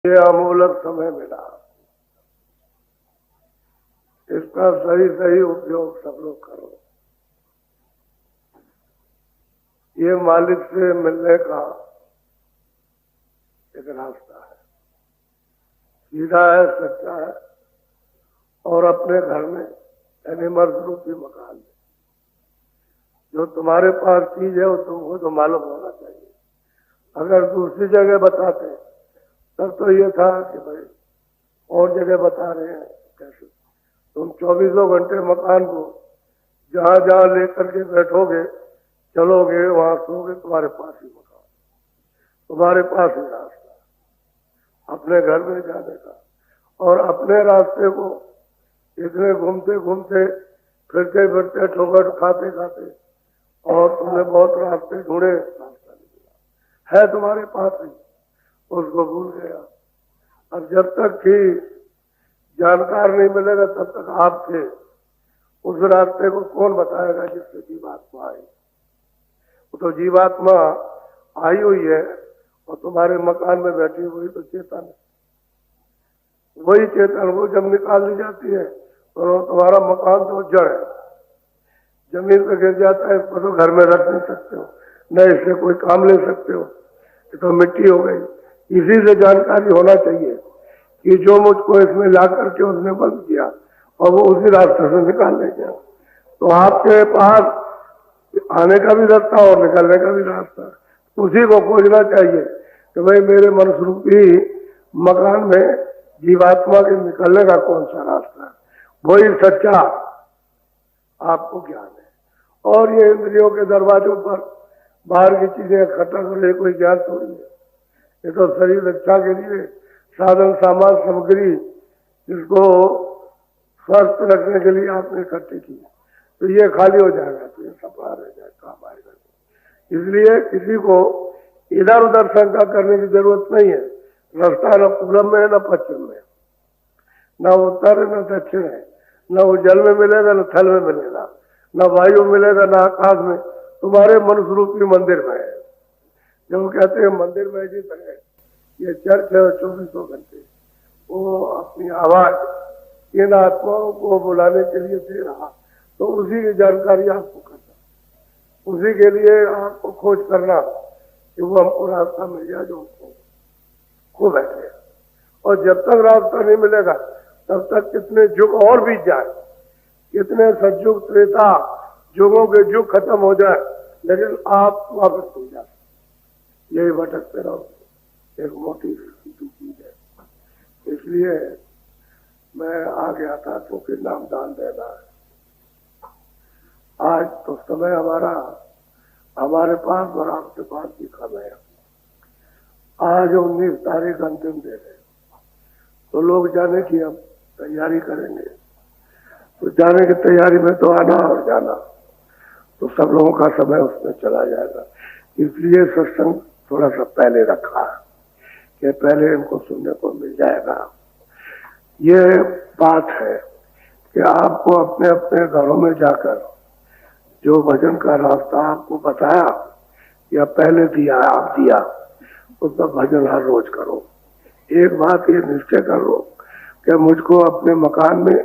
ये अमूलक समय मिला, इसका सही सही उपयोग सब लोग करो। ये मालिक से मिलने का एक रास्ता है, सीधा है, सच्चा है, और अपने घर में यानी मर्द रूपी मकान में जो तुम्हारे पास चीज है वो तुमको तो मालूम होना चाहिए। अगर दूसरी जगह बताते तब तो ये था कि भाई और जगह बता रहे हैं, कैसे तुम 24 घंटे मकान को जहां जहां लेकर के बैठोगे, चलोगे, वहां सोगे, तुम्हारे पास ही मकान, तुम्हारे पास ही रास्ता अपने घर में जाने का। और अपने रास्ते को इतने घूमते घूमते, फिरते फिरते, ठोकर खाते खाते, और तुमने बहुत रास्ते ढूंढे, रास्ता नहीं मिला, है तुम्हारे पास ही, उसको भूल गया। अब जब तक कि जानकार नहीं मिलेगा तब तक आपसे उस रास्ते को कौन बताएगा जिससे जीवात्मा आई। वो तो जीवात्मा आई हुई है और तुम्हारे मकान में बैठी हुई तो चेतन है। वही चेतन वो जब निकाल ली जाती है तो तुम्हारा मकान तो जड़ है, जमीन पे गिर जाता है, इसको तो घर में रख नहीं सकते हो, न इससे कोई काम ले सकते हो, ये तो मिट्टी हो गई। इसी से जानकारी होना चाहिए कि जो मुझको इसमें ला करके उसने बंद किया और वो उसी रास्ते से निकाल ले गया। तो आपके पास आने का भी रास्ता और निकलने का भी रास्ता, उसी को खोजना चाहिए कि भाई मेरे मनस्वरूपी मकान में जीवात्मा के निकलने का कौन सा रास्ता है, वही सच्चा आपको ज्ञान है। और ये इंद्रियों के दरवाजों पर बाहर की चीजें इकट्ठा कर ले कोई ज्ञान थोड़ी है। ये तो शरीर रक्षा के लिए साधन सामान सामग्री जिसको स्वस्थ रखने के लिए आपने इकट्ठे की, तो ये खाली हो जाएगा तो ये सफा रह जाए, काम आएगा। इसलिए किसी को इधर उधर शंका करने की जरूरत नहीं है। रास्ता न पूरब में है न पश्चिम में, न उत्तर है न दक्षिण है, न वो जल में मिलेगा न थल में मिलेगा, न वायु मिलेगा न आकाश में, तुम्हारे मनुष्य मंदिर में है। जो कहते हैं मंदिर में जित है, ये चर्च है 24 घंटे, वो अपनी आवाज इन आत्माओं को बुलाने के लिए दे रहा, तो उसी की जानकारी आपको करना, उसी के लिए आपको खोज करना कि वो हमको रास्ता मिल जाए जो हमको खो बैठे। और जब तक रास्ता नहीं मिलेगा तब तक कितने युग और बीत जाए, कितने सतयुग त्रेता युगों के युग खत्म हो जाए, लेकिन आप वापस हो जाए, यही भटकते रहो। एक मोटी चीज है, इसलिए मैं आ गया था क्योंकि नामदान देना है। आज तो समय हमारे पास और आपके पास भी कम है। आज 19 तारीख अंतिम दिन है, तो लोग जाने की हम तैयारी करेंगे, तो जाने की तैयारी में तो आना और जाना, तो सब लोगों का समय उसमें चला जाएगा। इसलिए सत्संग थोड़ा सा पहले रखा कि पहले इनको सुनने को मिल जाएगा। ये बात है कि आपको अपने अपने घरों में जाकर जो भजन का रास्ता आपको बताया या पहले दिया, आप दिया, उसका भजन हर रोज करो। एक बात ये निश्चय करो कि मुझको अपने मकान में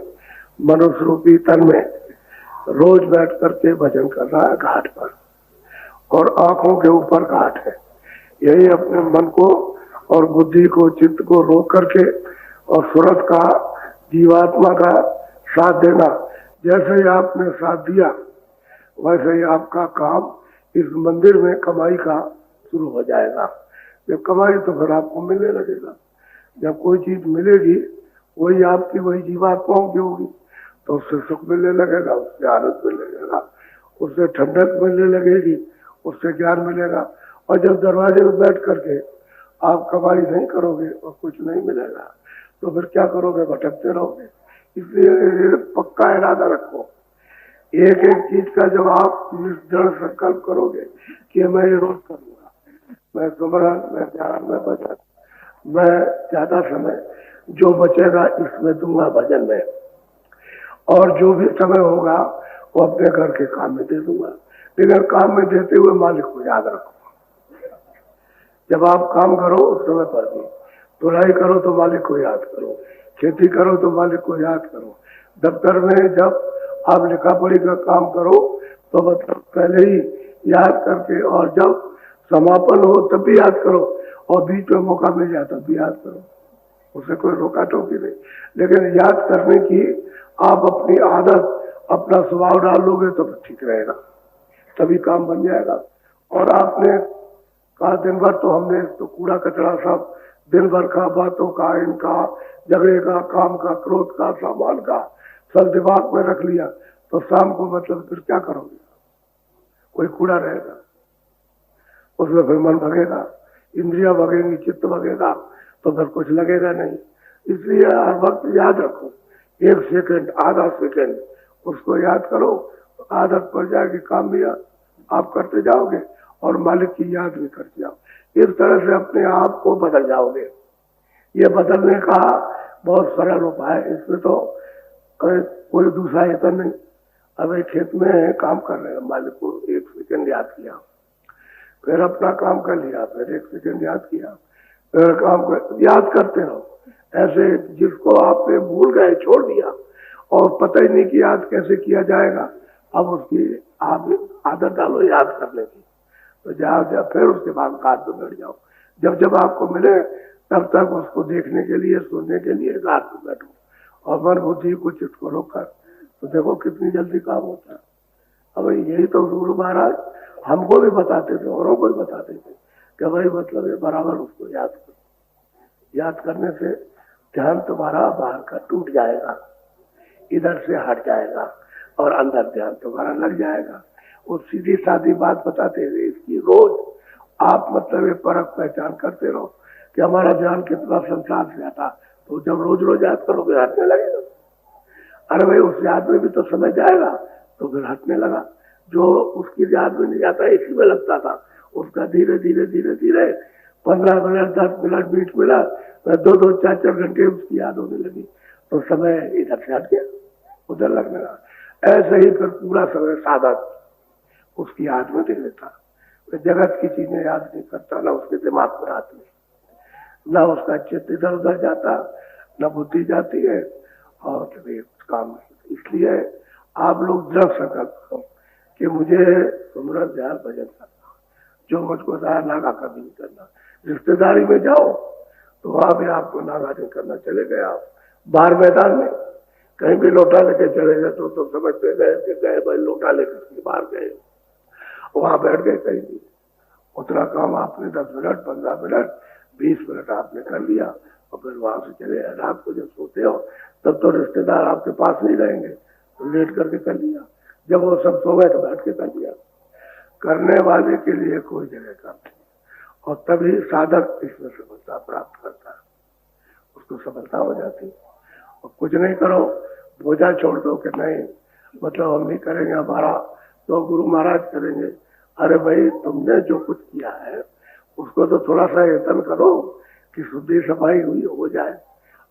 मनुष्य रूपी तन में रोज बैठ करके भजन करना है घाट पर, और आंखों के ऊपर घाट है। यही अपने मन को और बुद्धि को, चित्त को रोक करके और सूरत का, जीवात्मा का साथ देना। जैसे ही आपने साथ दिया वैसे ही आपका काम इस मंदिर में कमाई का शुरू हो जाएगा। जब कमाई तो फिर आपको मिलने लगेगा। जब कोई चीज मिलेगी वही आपकी, वही जीवात्माओं की होगी, तो उससे सुख मिलने लगेगा, उससे आनंद मिलने लगेगा, उससे ठंडक मिलने लगेगी, उससे ज्ञान मिलेगा। और जब दरवाजे में बैठ करके आप कमाई नहीं करोगे और कुछ नहीं मिलेगा तो फिर क्या करोगे, भटकते रहोगे। इसलिए पक्का इरादा रखो, एक एक चीज का जब आप दृढ़ संकल्प करोगे कि मैं ये रोज करूंगा, मैं सुमरन, मैं ध्यान, मैं भजन, मैं ज्यादा समय जो बचेगा इसमें दूंगा भजन में, और जो भी समय होगा वो अपने घर के काम में दे दूंगा। लेकिन काम में देते हुए मालिक को याद रखो। जब आप काम करो उस समय पर भी तुड़ाई करो तो मालिक को याद करो, खेती करो तो मालिक को याद करो, दफ्तर में जब आप लिखा पढ़ी का काम करो तो मतलब पहले ही याद करके, और जब समापन हो तब भी याद करो, और बीच में मौका मिल जाए तब भी याद करो, उसे कोई रोका टोकी नहीं। लेकिन याद करने की आप अपनी आदत, अपना स्वभाव डाल लोगे तो ठीक रहेगा, तभी काम बन जाएगा। और आपने कहा दिन भर तो हमने तो कूड़ा कचरा सब दिन भर का, बातों का, इनका झगड़े का, काम का, क्रोध का, सामान का सब दिमाग में रख लिया, तो शाम को मतलब फिर क्या करोगे? कोई कूड़ा रहेगा, उसमें फिर मन भगेगा, इंद्रियां भगेंगी, चित्त भगेगा, तो फिर कुछ लगेगा नहीं। इसलिए हर वक्त याद रखो, 1 सेकंड, आधा सेकंड उसको याद करो, तो आदत पड़ जाएगी, काम भी आप करते जाओगे और मालिक की याद भी करते जाओ। इस तरह से अपने आप को बदल जाओगे। ये बदलने का बहुत सरल उपाय है, इसमें तो कोई दूसरा हेतु नहीं। अब एक खेत में काम कर रहे हैं, मालिक को 1 सेकंड याद किया, फिर अपना काम कर लिया, फिर 1 सेकंड याद किया, फिर काम कर, याद करते रहो। ऐसे जिसको आपने भूल गए, छोड़ दिया और पता ही नहीं कि याद कैसे किया जाएगा, अब उसकी आप आदत डालो याद करने की, तो जाओ फिर उसके बाद काट में बैठ जाओ। जब जब आपको मिले तब तक उसको देखने के लिए, सुनने के लिए काट में बैठो, और मन बुद्धि को चित्त रोक कर, तो देखो कितनी जल्दी काम होता है। अब यही तो गुरु महाराज हमको भी बताते थे, औरों को भी बताते थे कि भाई मतलब ये बराबर उसको याद करो। याद करने से ध्यान तुम्हारा बाहर का टूट जाएगा, इधर से हट जाएगा, और अंदर ध्यान तुम्हारा लग जाएगा। वो सीधी सादी बात बताते हुए इसकी रोज आप मतलब ये परख पहचान करते रहो कि हमारा ध्यान कितना संसार से हटा, तो जब रोज रोज याद करोगे हटने लगेगा। अरे भाई उस याद में भी तो समझ जाएगा, तो फिर हटने लगा। जो उसकी याद में नहीं जाता, इसी में लगता था, उसका धीरे धीरे धीरे धीरे 15 मिनट, 10 मिनट, 20 मिनट, 2-2, 4-4 घंटे उसकी याद होने लगी, तो समय इधर से हट गया, उधर लगने लगा। ऐसे ही फिर पूरा समय साधक उसकी याद में दे लेता, जगत की चीजें याद नहीं करता, ना उसके दिमाग में आती, ना उसका चित्त इधर उधर जाता, ना बुद्धि जाती है, और कभी काम नहीं। इसलिए आप लोग दृढ़ संकल्प करो कि मुझे सुमरन ध्यान भजन करना, जो मुझको दार नागा कभी नहीं करना। रिश्तेदारी में जाओ तो वहां भी आपको नागा नहीं करना। चले गए आप बाहर मैदान में, कहीं भी लोटा लेके चले गए तो समझते गए भाई लोटा लेकर बाहर गए, वहां बैठ गए। कहीं भी उतना काम आपने 10 मिनट, 15 मिनट, 20 मिनट आपने कर लिया, और फिर वहां से चले। रात को जब सोते हो तब तो रिश्तेदार आपके पास नहीं रहेंगे, तो लेट करके कर लिया, जब वो सब सो गए तो बैठ के कर लिया। करने वाले के लिए कोई जगह काम नहीं, और तभी साधक इसमें सफलता प्राप्त करता है, उसको सफलता हो जाती। और कुछ नहीं करो, बोझा छोड़ दो कि नहीं मतलब हम नहीं करेंगे, हमारा तो गुरु महाराज करेंगे। अरे भाई तुमने जो कुछ किया है उसको तो थोड़ा सा यत्न करो कि शुद्धि सफाई हुई हो जाए।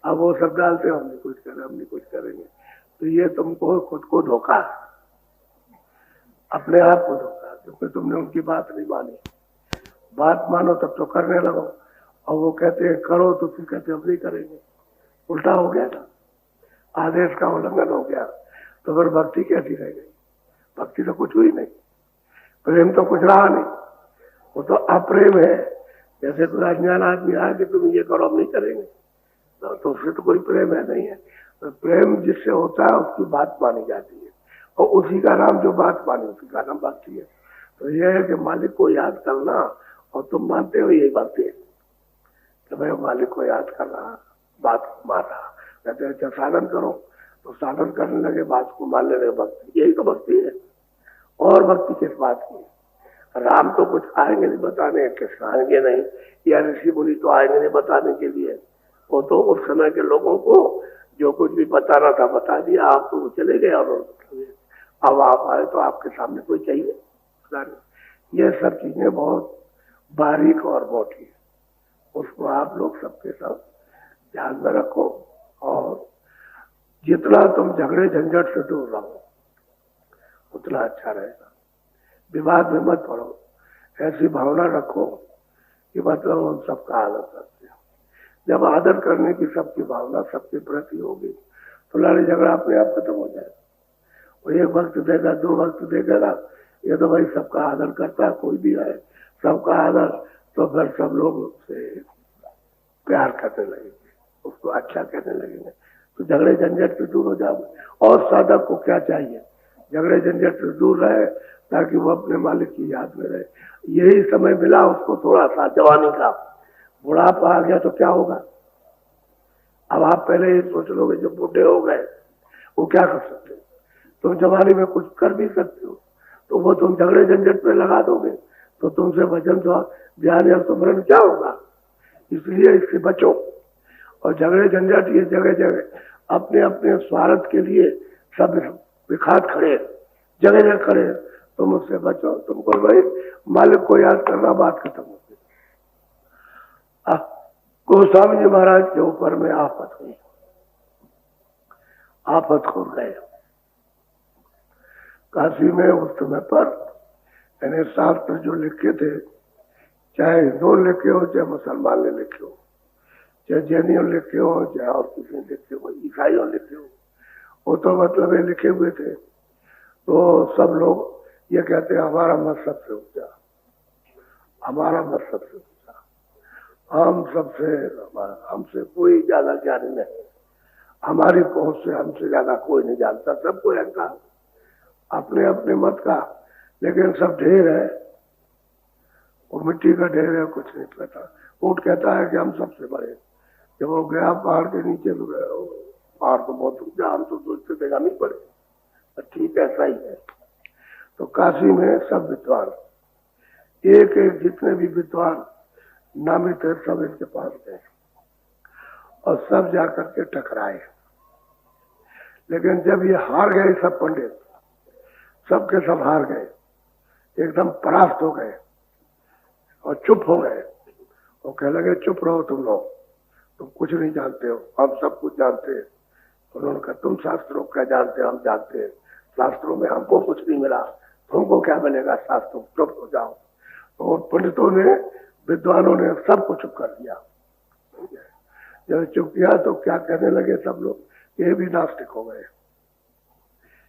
अब वो सब डालते हो हम नहीं कुछ करें, हम नहीं कुछ करेंगे, तो ये तुमको खुद को धोखा, अपने आप को धोखा, क्योंकि तुमने उनकी बात नहीं मानी। बात मानो तब तो करने लगो, और वो कहते हैं करो तो फिर कहते हम नहीं करेंगे, उल्टा हो गया ना, आदेश का उल्लंघन हो गया। तो फिर भक्ति कैसी रह गई? भक्ति तो कुछ हुई नहीं, प्रेम तो कुछ रहा नहीं, वो तो अप्रेम है। जैसे कोई अज्ञान आदमी आया कि तुम ये करो हम नहीं करेंगे, तो उससे तो कोई प्रेम है नहीं है। तो प्रेम जिससे होता है उसकी बात मानी जाती है, और उसी का नाम, जो बात मानी उसी का नाम भक्ति है। तो यह है कि मालिक को याद करना, और तुम मानते हो यही भक्ति है कि भाई मालिक को याद करना, बात माना। कहते अच्छा साधन करो, तो साधन करने लगे, बात को मानने लगे, भक्ति, यही तो भक्ति है। और भक्ति किस बात की? राम तो कुछ आएंगे नहीं बताने, कृष्ण आएंगे नहीं, या ऋषि मुनि तो आएंगे नहीं बताने के लिए। वो तो उस समय के लोगों को जो कुछ भी बताना था बता दिया, आप तो चले गए, और अब आप आए तो आपके सामने कोई चाहिए बताने। ये सब चीजें बहुत बारीक और मोटी है, उसको आप लोग सबके सब ध्यान में रखो। और जितना तुम झगड़े झंझट से दूर रहो उतना अच्छा रहेगा। विवाद में मत पड़ो, ऐसी भावना रखो कि मतलब हम सबका आदर करते हैं। जब आदर करने की सबकी भावना सबके प्रति होगी तो लड़ाई झगड़ा अपने आप खत्म हो जाएगा। वो एक वक्त देगा, दो वक्त देगा, ये तो भाई सबका आदर करता है, कोई भी है सबका आदर, तो फिर सब लोग उससे प्यार करने लगेंगे, उसको अच्छा कहने लगेंगे, तो झगड़े झंझट से दूर हो जाओगे। और साधक को क्या चाहिए? झगड़े झंझट से दूर रहे ताकि वो अपने मालिक की याद में रहे। यही समय मिला उसको थोड़ा सा जवानी का, बुढ़ापा आ गया तो क्या होगा? अब आप पहले ही सोच लोगे जो बूढ़े हो गए वो क्या कर सकते? तुम जवानी में कुछ कर भी सकते हो, तो वो तुम झगड़े झंझट पे लगा दोगे तो तुमसे भजन ध्यान या सुमरन क्या होगा? इसलिए इससे बचो। और झगड़े झंझट ये जगह जगह अपने अपने स्वार्थ के लिए सब विखात खड़े, जगह जगह खड़े, तुम उससे बचो। तुमको भाई मालिक को याद करना, बात खत्म हो गई। गोस्वामी जी महाराज के ऊपर में आफत हुई, आफत हो गए। काशी में उस समय पर यानी शास्त्र जो लिखे थे, चाहे हिंदू लिखे हो, चाहे मुसलमान ने लिखे हो, चाहे जैनियों लिखे हो, चाहे और किसी ने लिखे हो, ईसाइयों लिखे हो, वो तो मतलब ये लिखे हुए थे। तो सब लोग ये कहते हैं हमारा मत सबसे ऊंचा, हमारा मत सबसे ऊंचा, हमसे कोई ज्यादा ज्ञानी नहीं, हमारी पहुंच से हमसे ज्यादा कोई नहीं जानता। सबको अहंकार अपने अपने मत का, लेकिन सब ढेर है, वो मिट्टी का ढेर है, कुछ नहीं पता। ऊंट कहता है कि हम सबसे बड़े, जब वो गया पहाड़ के नीचे तो गया, पहाड़ तो बहुत ऊंचा, हम तो सोचते थे हम ही पड़े। ठीक ऐसा ही है। तो काशी में सब विद्वान, एक एक जितने भी विद्वान नामित है, सब इनके पास गए और सब जाकर के टकराए। लेकिन जब ये हार गए, सब पंडित सबके सब हार गए, एकदम परास्त हो गए और चुप हो गए। और कह लगे चुप रहो तुम लोग, तुम कुछ नहीं जानते हो, हम सब कुछ जानते हैं। उन्होंने कहा तुम शास्त्रों क्या जानते हो? हम जानते हैं, शास्त्रों में हमको कुछ नहीं मिला, तुमको क्या मिलेगा शास्त्रों, चुप हो जाओ। और पंडितों ने, विद्वानों ने सबको चुप कर दिया। जब चुप किया तो क्या कहने लगे सब लोग, ये भी नास्तिक हो गए,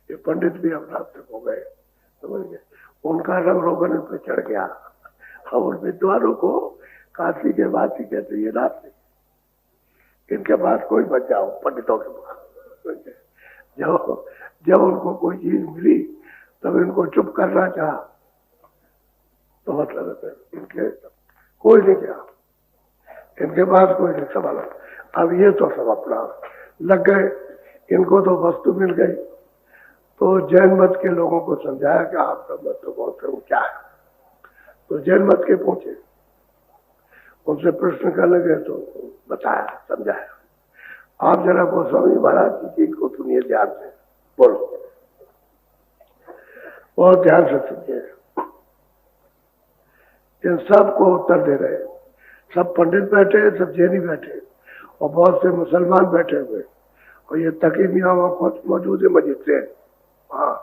ये पंडित भी अब नास्तिक हो गए, समझ गए? उनका रंग रोगन पे चढ़ गया। और विद्वानों को काशी के वासी कहते ये नास्तिक, इनके पास कोई बच जाओ, पंडितों के पास। जब उनको कोई चीज मिली तब इनको चुप करना चाहा, तो मतलब है इनके कोई नहीं गया, इनके पास कोई नहीं सवाल। अब ये तो सब अपना लग गए, इनको तो वस्तु मिल गई। तो जैन मत के लोगों को समझाया कि आपका मत तो बहुत ऊंचा है। तो जैन मत के पूछे, उनसे प्रश्न कर लगे तो बताया, समझाया। आप जरा गोस्वामी महाराज की चीज को सुनिए ध्यान से, बोलो, बहुत ध्यान से सुनिए। इन सबको उत्तर दे रहे, सब पंडित बैठे, सब जैनी बैठे और बहुत से मुसलमान बैठे हुए, और ये तकी मियाँ वहां मौजूद है, मस्जिद से, हाँ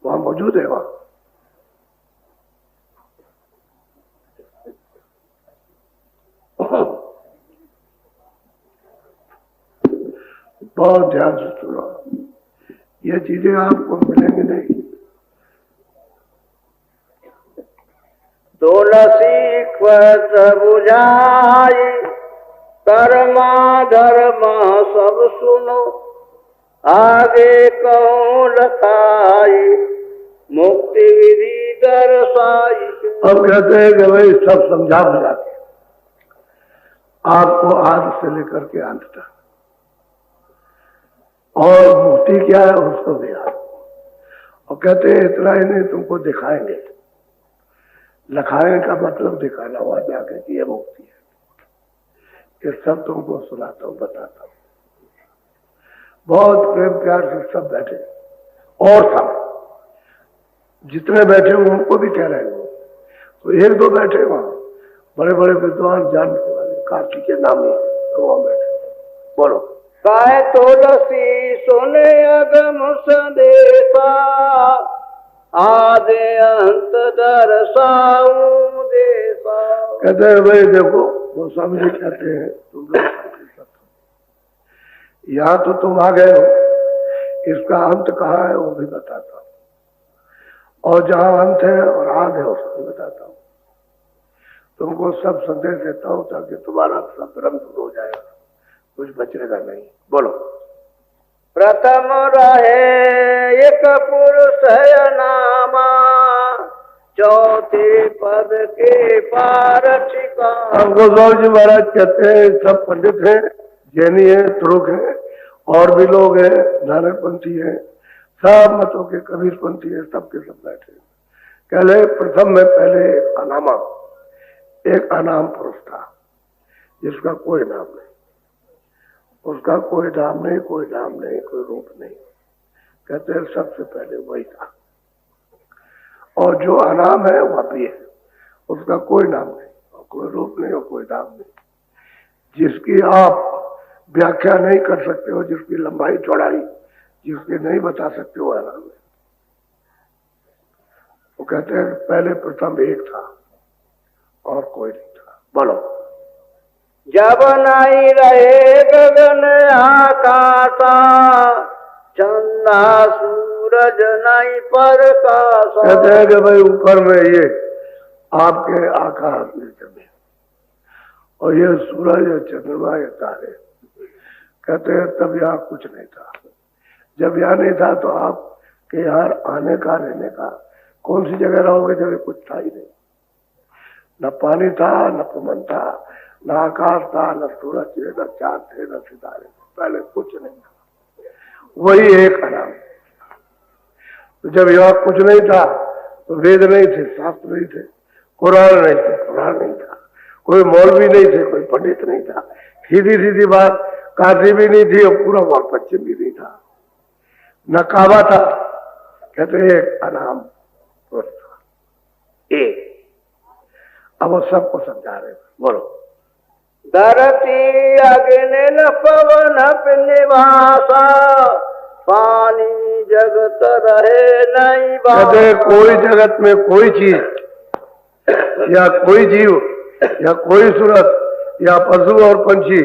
वहां मौजूद है। वहां बहुत ध्यान से सुनो, ये चीजें आपको मिलेंगी नहीं। तुलसी पद बुझाई कर्मा धर्म सब सुनो, आगे कहूँ लखाई मुक्ति विधि दर्शाई। अब कहते हैं कि भाई सब समझा बुझाते आपको आदि से लेकर के अंत तक, और मुक्ति क्या है उसको भी याद। और कहते हैं इतना ही नहीं, तुमको दिखाएंगे। लखाए का मतलब दिखाना हुआ जाके कि ये मुक्ति है। ये सब तुमको सुनाता हूँ, बताता हूँ। बहुत प्रेम प्यार से सब बैठे, और सब जितने बैठे हुए उनको भी कह रहे हो। तो एक दो बैठे वहां बड़े बड़े विद्वान जानने वाले, काशी के नामी, तो वहां बैठे। बोलो, काय तुलसी सुने अगम संदेशा, आदि अंत दर्शाऊं देशा। कहते हैं भाई देखो वो स्वामी जी कहते हैं तुम लोग सत्य हो। यहाँ तो तुम आ गए हो, इसका अंत कहाँ है वो भी बताता हूँ, और जहाँ अंत है और आग है उसको भी बताता हूँ। तुमको सब संदेश देता हूँ ताकि तुम्हारा सब भ्रम दूर हो जाएगा, कुछ बचेगा नहीं। बोलो। प्रथम रहे एक पुरुष है नामा, चौथे पद के पार ठिकाना। गोस्वामी जी महाराज कहते हैं सब पंडित हैं, जैनी है, ध्रुव है, और भी लोग हैं, नानकपंथी है, सब मतों के कबीरपंथी है, सबके सब बैठे। कहले प्रथम में पहले अनामा, एक अनाम पुरुष था जिसका कोई नाम नहीं, उसका कोई नाम नहीं, कोई नाम नहीं, कोई रूप नहीं। कहते हैं सबसे पहले वही था। और जो अनाम है वह भी है, उसका कोई नाम नहीं और कोई रूप नहीं और कोई नाम नहीं, जिसकी आप व्याख्या नहीं कर सकते हो, जिसकी लंबाई चौड़ाई जिसकी नहीं बता सकते हो अनाम है। वो कहते हैं पहले प्रथम एक था और कोई नहीं था। बोलो। जब नहीं रहे गगन आकाशा, चंदा सूरज नहीं प्रकाश। कहते हैं कि भाई ऊपर में ये आपके आकाश में जमे और ये सूरज या चंद्रमा या तारे, कहते हैं तब यहाँ कुछ नहीं था। जब यहाँ नहीं था तो आप के यहाँ आने का रहने का कौन सी जगह रहोगे जब कुछ था ही नहीं। न पानी था, न पवन था, न आकाश था, न सूरज थे, न चांद थे, न सितारे थे, पहले कुछ नहीं था, वही एक अनाम। तो जब यहाँ कुछ नहीं था तो वेद नहीं थे, शास्त्र नहीं थे, कुरान नहीं थे, कुरान नहीं था, कोई मौलवी नहीं थे, कोई पंडित नहीं था, सीधी सीधी बात, काशी भी नहीं थी और पूरा और पश्चिम भी नहीं था, न काबा था। कहते एक अनाम पुरुष था, एक। अब वो सबको समझा रहे। बोलो। धरती अग्नि पवन निवासा, पानी जगत रहे नहीं कहते कोई जगत में कोई चीज या कोई जीव या कोई सूरत या पशु और पंछी,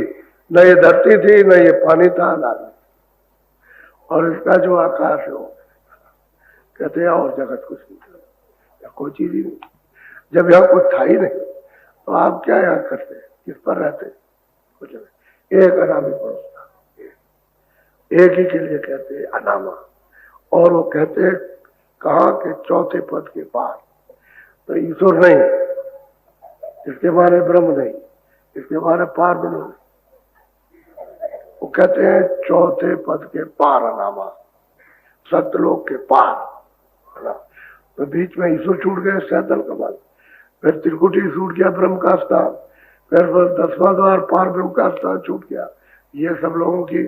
न ये धरती थी, न ये पानी था, न और इसका जो आकाश है वो, कहते हैं और जगत कुछ नहीं था, या कोई चीज ही नहीं। जब यहाँ कुछ था ही नहीं तो आप क्या यहाँ करते, किस पर रहते, कुछ नहीं। एक अनामी पुरुष था, एक ही के लिए कहते हैं अनामा। और वो कहते हैं कहा कि चौथे पद के पार, तो ईश्वर नहीं, इसके बारे ब्रह्म नहीं, इसके बारे पार भी नहीं। वो कहते हैं चौथे पद के पार अनामा, सत्यलोक के पार। तो बीच में ईश्वर छूट गए, सैतल कमल, फिर त्रिकुटी छूट गया, ब्रह्म का स्थान, फिर 10वां द्वार पार ब्रह्म का स्थान छूट गया। ये सब लोगों की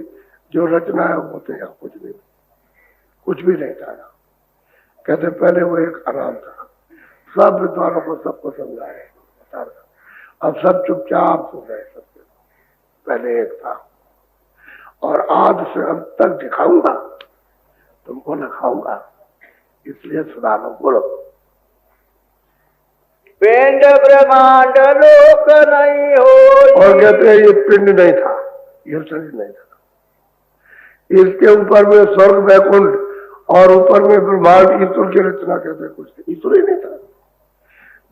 जो रचना है वो तो यहाँ कुछ भी नहीं था। कहते पहले वो एक आराम था, सब विद्वानों को सबको समझाए, अब सब चुपचाप सुन रहे, सबके पहले एक था। और आज से अंत तक दिखाऊंगा, तुमको न खाऊंगा, इसलिए सुधारो। बोलो। पिंड ब्रह्मांड लोक नहीं हो। और कहते हैं ये पिंड नहीं था, ये शरीर नहीं था, इसके ऊपर में स्वर्ग वैकुंठ और ऊपर में ब्रह्मांड, ईश्वर की रचना कहते कुछ ईश्वर ही नहीं था।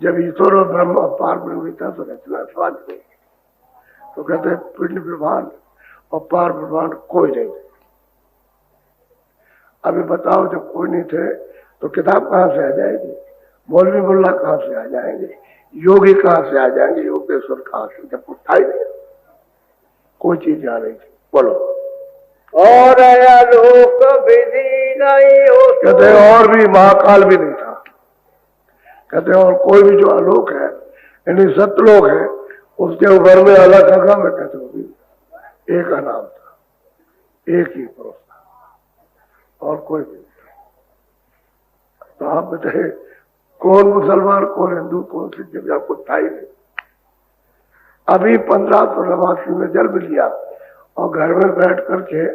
जब ईश्वर और ब्रह्म और पार ब्रह्म था तो रचना सवाल नहीं। तो कहते हैं पिंड ब्रह्मांड और पार ब्रह्मांड कोई नहीं थे। अभी बताओ जब कोई नहीं थे तो किताब कहाँ से आ जाएगी, मौलवी मुल्ला कहाँ से आ जाएंगे, योगी कहाँ से आ जाएंगे, योगेश्वर कहाँ से, जब कुछ था ही नहीं, कोई चीज आ रही थी। बोलो। और लोक विधि नहीं हो। कहते और भी महाकाल भी नहीं था। कहते और कोई भी जो आलोक है यानी सतलोक है, उसके ऊपर में अलग जगह में कहते होगी एक अनाम था, एक ही पुरुष था और कोई भी नहीं था। तो आप बताइए कौन मुसलमान, कौन हिंदू, कौन सिख, जब यहाँ कुछ था ही नहीं। अभी 1589 में जन्म लिया और घर में बैठ करके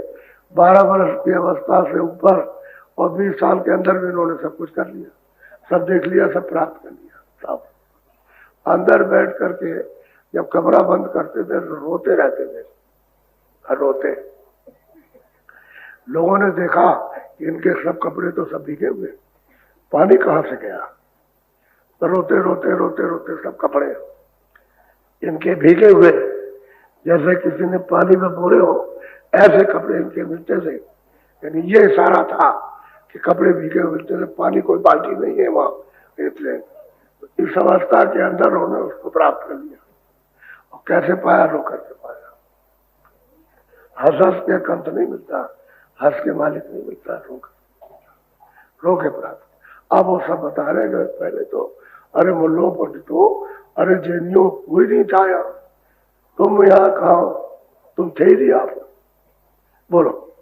12 वर्ष की अवस्था से ऊपर और 20 साल के अंदर भी इन्होंने सब कुछ कर लिया, सब देख लिया, सब प्राप्त कर लिया। सब अंदर बैठ करके जब कमरा बंद करते थे तो रोते रहते थे, रोते। लोगों ने देखा कि इनके सब कपड़े तो सब भीगे हुए, पानी कहाँ से गया। तो रोते रोते रोते रोते सब कपड़े इनके भीगे हुए, जैसे किसी ने पानी में बोले हो, ऐसे कपड़े इनके मिलते थे। यानी ये इशारा था कि कपड़े भीगे हुए मिलते थे, पानी कोई बाल्टी नहीं है वहां। इसलिए इस अवस्था के अंदर उन्होंने उसको प्राप्त कर लिया। और कैसे पाया? रो करके पाया। हंस हंस के कंत नहीं मिलता, हंस के मालिक नहीं मिलता, रो के प्राप्त। अब वो सब बता रहे गए। पहले तो अरे मुल्लो पंडितो, अरे जैनियों कोई नहीं था यहाँ, तुम यहाँ कहा हो, तुम थे ही नहीं आप। बोलो।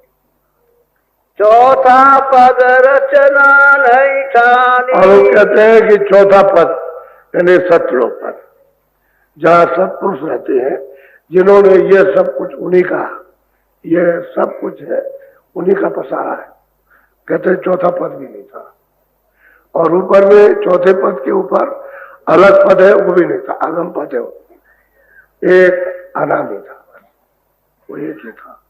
चौथा पद रचना नहीं ठानी। और वो कहते हैं कि चौथा पद यानी सतलोक पद, जहाँ सत्पुरुष रहते हैं, जिन्होंने ये सब कुछ उन्हीं का, ये सब कुछ है उन्हीं का पसारा है। कहते हैं चौथा पद भी नहीं था। और ऊपर में चौथे पद के ऊपर अलग पद है, वो भी नहीं था, अगम पद है। एक अनामी था, वो एक ही था।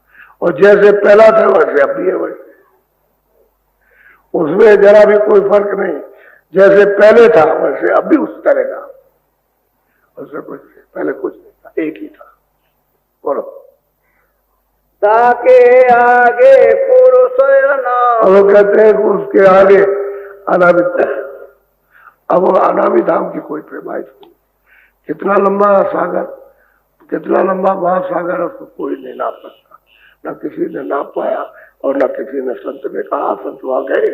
और जैसे पहला था वैसे अब भी है, वैसे उसमें जरा भी कोई फर्क नहीं। जैसे पहले था वैसे अब भी उस तरह का, उसमें कुछ पहले कुछ नहीं था, एक ही था। बोलो। ताके आगे पुरुष और वो कहते हैं कि उसके आगे अनामित। अब वो अनामी धाम की कोई पैमाइश नहीं। कितना लंबा सागर, कितना लंबा महासागर, उसको कोई नहीं नाप सकता। न किसी ने नाप पाया और न किसी ने, संत ने कहा, संत वहां गए,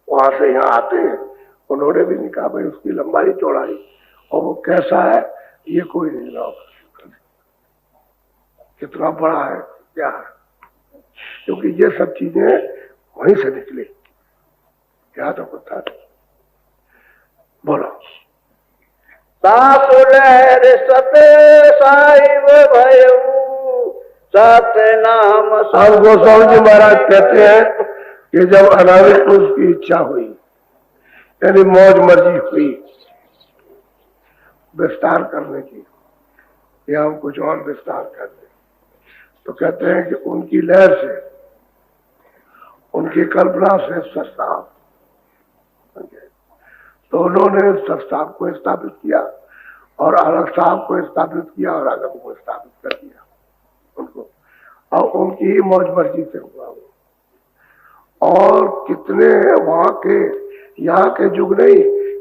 वहां से यहाँ आते हैं, उन्होंने भी नहीं कहा भाई उसकी लंबाई चौड़ाई और वो कैसा है, ये कोई नहीं नाप सकता। कितना बड़ा है, क्या है, क्योंकि ये सब चीजें वहीं से निकली, क्या तो पता नहीं। बोलो। सासु लहर सते साहिब भयऊ सत्य नाम। अब गोस्वामी जी महाराज कहते हैं कि जब अनामिक पुरुष की इच्छा हुई, यानी मौज मर्जी हुई विस्तार करने की, या हम कुछ और विस्तार कर दें, तो कहते हैं कि उनकी लहर से, उनकी कल्पना से सस्ताव, तो उन्होंने सस्ताव को स्थापित किया और अलग साहब को स्थापित किया और आगम को स्थापित कर दिया उनको, और उनकी मौज मर्जी से हुआ वो। और कितने वहां के, यहाँ के युग नहीं,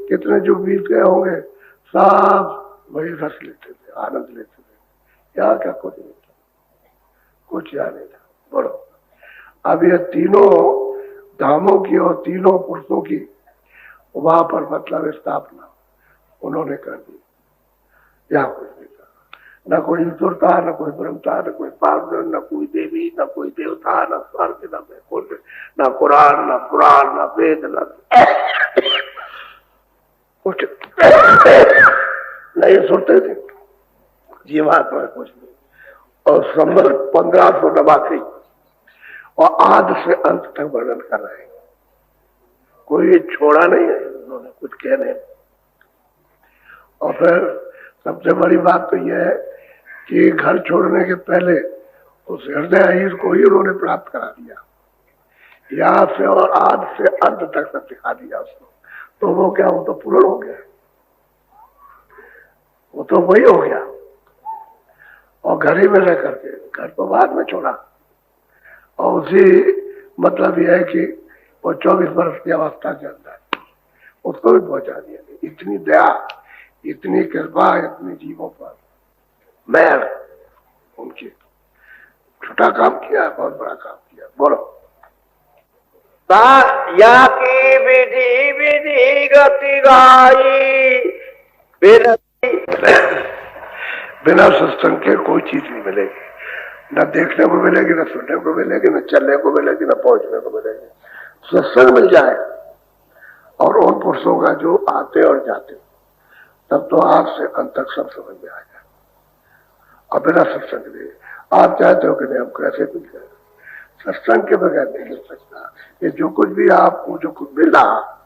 कितने युग बीत गए होंगे, सब वही रस लेते थे, आनंद लेते थे। यहाँ क्या कुछ नहीं था, कुछ यहाँ नहीं था। बोलो। अब ये तीनों धामों की और तीनों पुरुषों की वहां पर मतलब स्थापना उन्होंने कर दी। यहाँ कुछ नहीं था, न कोई ईश्वर था, न कोई ब्रह्म था, न कोई पार्वती, न कोई देवी, न कोई देवता, न स्वर्ग, न वैकुंठ, न कुरान, न पुराण, न वेद, न कुछ नहीं सुनते थे जीवात्मा, कुछ नहीं। और संवत 1589 और आदि से अंत तक वर्णन कर रहे हैं, कोई छोड़ा नहीं है उन्होंने कुछ कहने। और फिर सबसे बड़ी बात तो यह है कि घर छोड़ने के पहले उस हृदय अहीर को ही उन्होंने प्राप्त करा दिया, यहाँ से और आद से अंत तक सब सिखा दिया उसको। तो वो क्या, वो तो पूर्ण हो गया, वो तो वही हो गया। और घर ही में रह करके, घर तो बाद में छोड़ा, और उसी मतलब यह है कि वो 24 वर्ष की अवस्था के अंदर उसको भी पहुंचा दिया। इतनी दया, इतनी कृपा, इतने जीवों पर मेहर उनकी। छोटा काम किया, बहुत बड़ा काम किया। बोलो। या की विधि विधि गति गाई, बिना सत्संग के कोई चीज नहीं मिलेगी, न देखने को मिलेगी, न सुनने को मिलेगी, न चलने को मिलेगी, न पहुंचने को मिलेगी। सत्संग मिल जाए और उन पुरुषों का जो आते और जाते, तब तो आप से अंत तक सब समझ में आ जाए। और बिना सत्संग के आप चाहते हो कि नहीं हम कैसे मिल जाए, सत्संग के बगैर नहीं मिल सकता। ये जो कुछ भी आपको जो कुछ मिल रहा,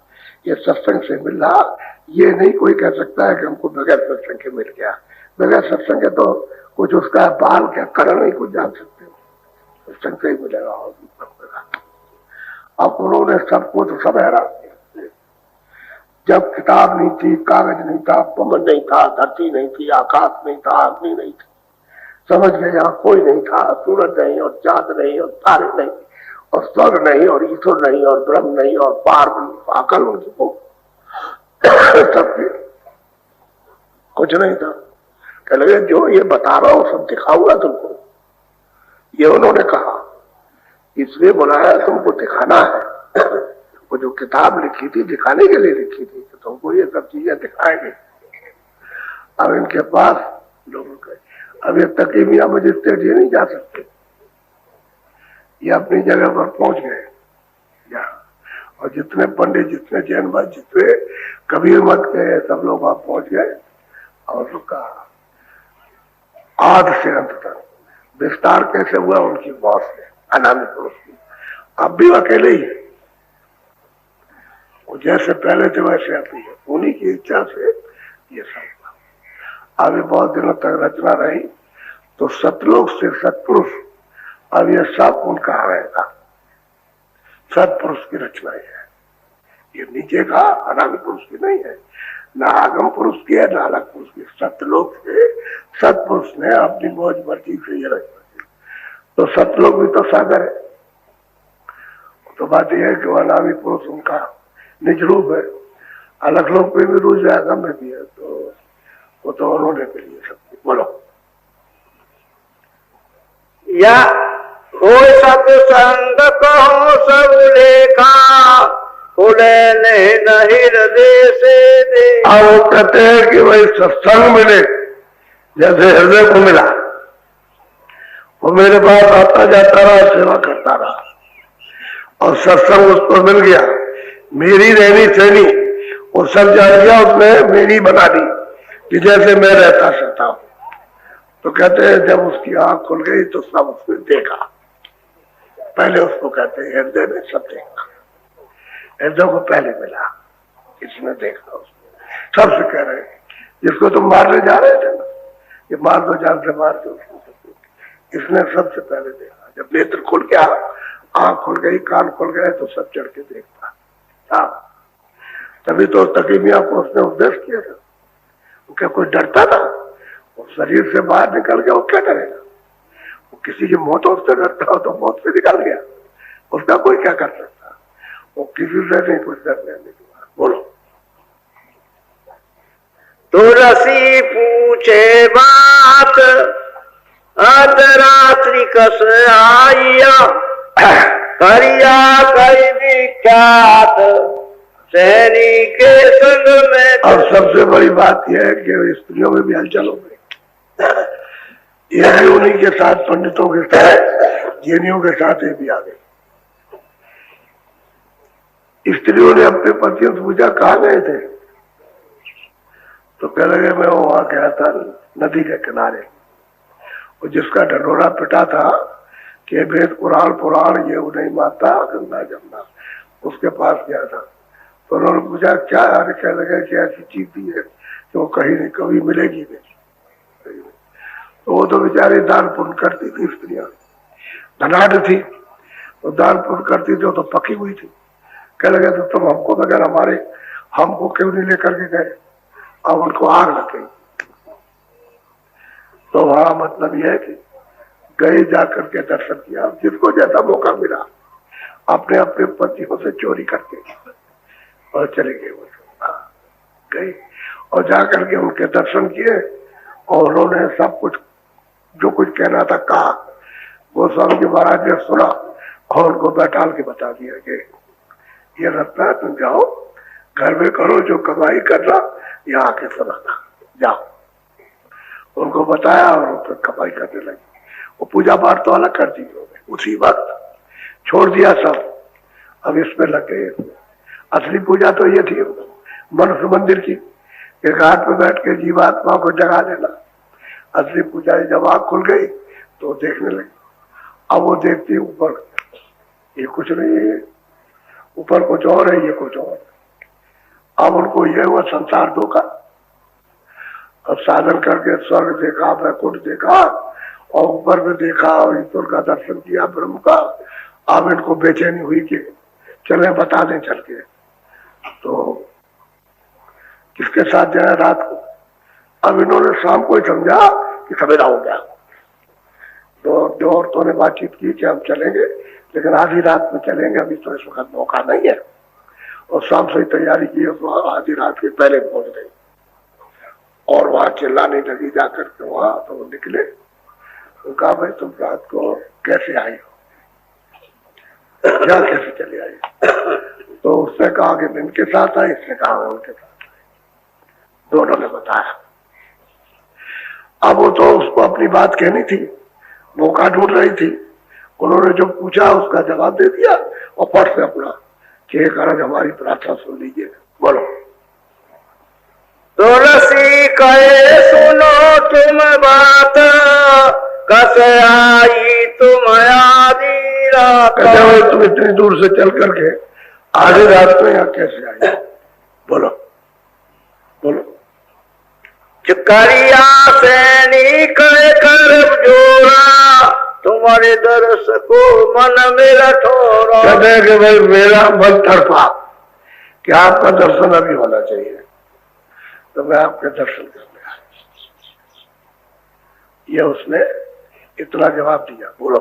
ये सत्संग से मिल रहा, ये नहीं कोई कह सकता है कि हमको बगैर सत्संग के मिल गया। बगैर सत्संग के तो कुछ उसका बाल क्या करण नहीं कुछ जान सकते हो, सत्संग से ही मिलेगा। अब उन्होंने सबको तो सब हैरान किया। जब किताब नहीं थी, कागज नहीं था, पवन नहीं था, धरती नहीं थी, आकाश नहीं था, अग्नि नहीं थी, समझ गए यहाँ कोई नहीं था, सूरज नहीं और चांद नहीं और तारे नहीं और स्वर्ग नहीं और ईश्वर नहीं और ब्रह्म नहीं और पार आकल उनको सब कुछ नहीं था। कह लगे जो ये बता रहा हूं सब दिखाऊंगा तुमको, ये उन्होंने कहा, इसलिए बुलाया तुमको दिखाना है। वो जो किताब लिखी थी दिखाने के लिए लिखी थी, तो तुमको ये सब चीजें दिखाएंगे। अब इनके पास लोगों के अब ये तकीमिया मजिस्ट्रेट ये नहीं जा सकते, ये अपनी जगह पर पहुंच गए और जितने पंडित, जितने जैन भाई, जितने कबीर मत के सब लोग वहां पहुंच गए और उसका आद से अंत तक विस्तार कैसे हुआ उनकी मौत से, अनामी पुरुष की। अब भी अकेले ही वो जैसे पहले थे वैसे अभी है, उन्हीं की इच्छा से ये सब हुआ। अभी बहुत दिनों तक रचना रही तो सतलोक से सतपुरुष, अब ये सब उनका रहेगा, सतपुरुष की रचना है। ये नीचे का अनामी पुरुष की नहीं है, ना आगम पुरुष की है, ना अलग पुरुष की। सतलोक से सतपुरुष ने अपनी मौज मर्जी से ये रचना की। तो सतलोक भी तो सागर है। तो बात यह है कि अनामी पुरुष उनका निज रूप है, अलग लोग पे भी रूप है, आगम में भी है, तो वो तो उन्होंने के लिए सब। बोलो या हो सत्संग कहो सब लेखा, खुले नहीं हृदय से दे। अब वो कहते हैं कि भाई सत्संग मिले जैसे हृदय को मिला, वो मेरे पास आता जाता रहा, सेवा करता रहा और सत्संग उसको मिल गया। मेरी रहनी सहनी वो सब जान गया, उसने मेरी बना दी कि जैसे मैं रहता सहता हूं। तो कहते हैं जब उसकी आंख खुल गई तो सब उसने देखा। पहले उसको कहते हैं हृदय में सब देखा, हृदय को पहले मिला, इसने देखा उसको। सबसे कह रहे हैं जिसको तुम मारने जा रहे थे ना, ये मार दो, जान से मार दो, इसने सबसे पहले देखा। जब नेत्र खुल गया, आंख खुल गई, कान खुल गए तो सब चढ़ के देखता। तभी तो तकीमिया को उसने उपदेश किया था। वो क्या कोई डरता था? वो शरीर से बाहर निकल गया, वो क्या डरेगा? वो किसी की मौत उससे डरता हो तो मौत से निकल गया, उसका कोई क्या कर सकता? वो किसी से नहीं कुछ डरने की बात। बोलो तुलसी पूछे बात, अर्धरात्रि कस आइया, करिया कई विख्यात सहनी के संग में। और सबसे बड़ी बात यह है कि स्त्रियों में भी हलचल हो गई। ये भी उन्हीं के साथ, पंडितों के साथ, जैनियों के साथ ये भी आ गई। स्त्रियों ने अपने पतियों से पूछा कहाँ गए थे, तो कह लगे मैं वहां गया था नदी के किनारे, और जिसका ढंढोरा पिटा था कि वेद कुरान पुराण ये नहीं मानता, गंगा जमुना, उसके पास गया था। तो उन्होंने पूछा क्या है, कह लगे कि ऐसी चीज भी है जो कहीं नहीं कभी मिलेगी नहीं। तो वो तो बेचारी दान पुण्य करती थी, स्त्रियां धनाढ़ थी, तो दान पुण्य करती थी, तो पकी हुई थी। कह लगे तो तुम हमको बगैर हमारे हमको क्यों नहीं लेकर के गए? अब उनको आग लग गई। तो वहां मतलब यह है कि गए जाकर के दर्शन किया, जिसको जैसा मौका मिला अपने अपने पतियों से चोरी करके और चले गए। वो गए और जाकर के उनके दर्शन किए और उन्होंने सब कुछ जो कुछ कहना था कहा। गोस्वामी जी महाराज ने सुना और उनको बैठाल के बता दिया कि ये रत्ना है, तुम जाओ घर में करो जो कमाई करना, यहाँ आके सुनाना, जाओ। उनको बताया और उन पर कमाई करने लगी। वो पूजा पाठ तो अलग कर दी उसी वक्त, छोड़ दिया सब, अब इसमें लग गए। असली पूजा तो ये थी मनुष्य मंदिर की, कि घाट पे बैठ के जीवात्मा को जगा देना। असली पूजा जब आँख खुल गई तो देखने लगी। अब वो देखती ऊपर, ये कुछ नहीं है, ऊपर कुछ और है, ये कुछ और। अब उनको ये हुआ संसार धोखा। अब साधन करके स्वर्ग देखा, वैकुंठ देखा और ऊपर में देखा और ईश्वर का दर्शन किया, ब्रह्म का। अब इनको बेचैनी हुई कि चले बता दें चल के, तो किसके साथ जाए रात को। अब इन्होंने शाम को ही समझा कि सवेरा हो गया। तो दो औरतों ने बातचीत की कि हम चलेंगे लेकिन आधी रात में चलेंगे, अभी तो इस वक्त मौका नहीं है। और शाम से ही तैयारी की, तो आधी रात के पहले पहुंच गई और वहां चिल्लाने लगी जाकर के। वहां तो वो निकले, तो कहा भाई तुम रात को कैसे आई हो, क्या कैसे चली आई। तो उसने कहा कि मैं इनके साथ आई, इसने कहा मैं उनके साथ आई। दोनों ने बताया। अब वो तो उसको अपनी बात कहनी थी, मौका ढूंढ रही थी। उन्होंने जो पूछा उसका जवाब दे दिया और फट से अपना कि कारण हमारी प्रार्थना सुन लीजिए। बोलो। तुलसी कहे सुनो तुम बात, कस आई तुम आधी रात। तुम इतनी दूर से चल करके आधी रात में यहाँ कैसे आई। बोलो बोलो। करिया सैनिक कर जोड़ा, तुम्हारे दर्श को मन मेरा ठोरा। कहते हैं कि भाई मेरा मन तड़पा कि आपका दर्शन अभी होना चाहिए, तो मैं आपके दर्शन करने आया। ये उसने इतना जवाब दिया। बोलो।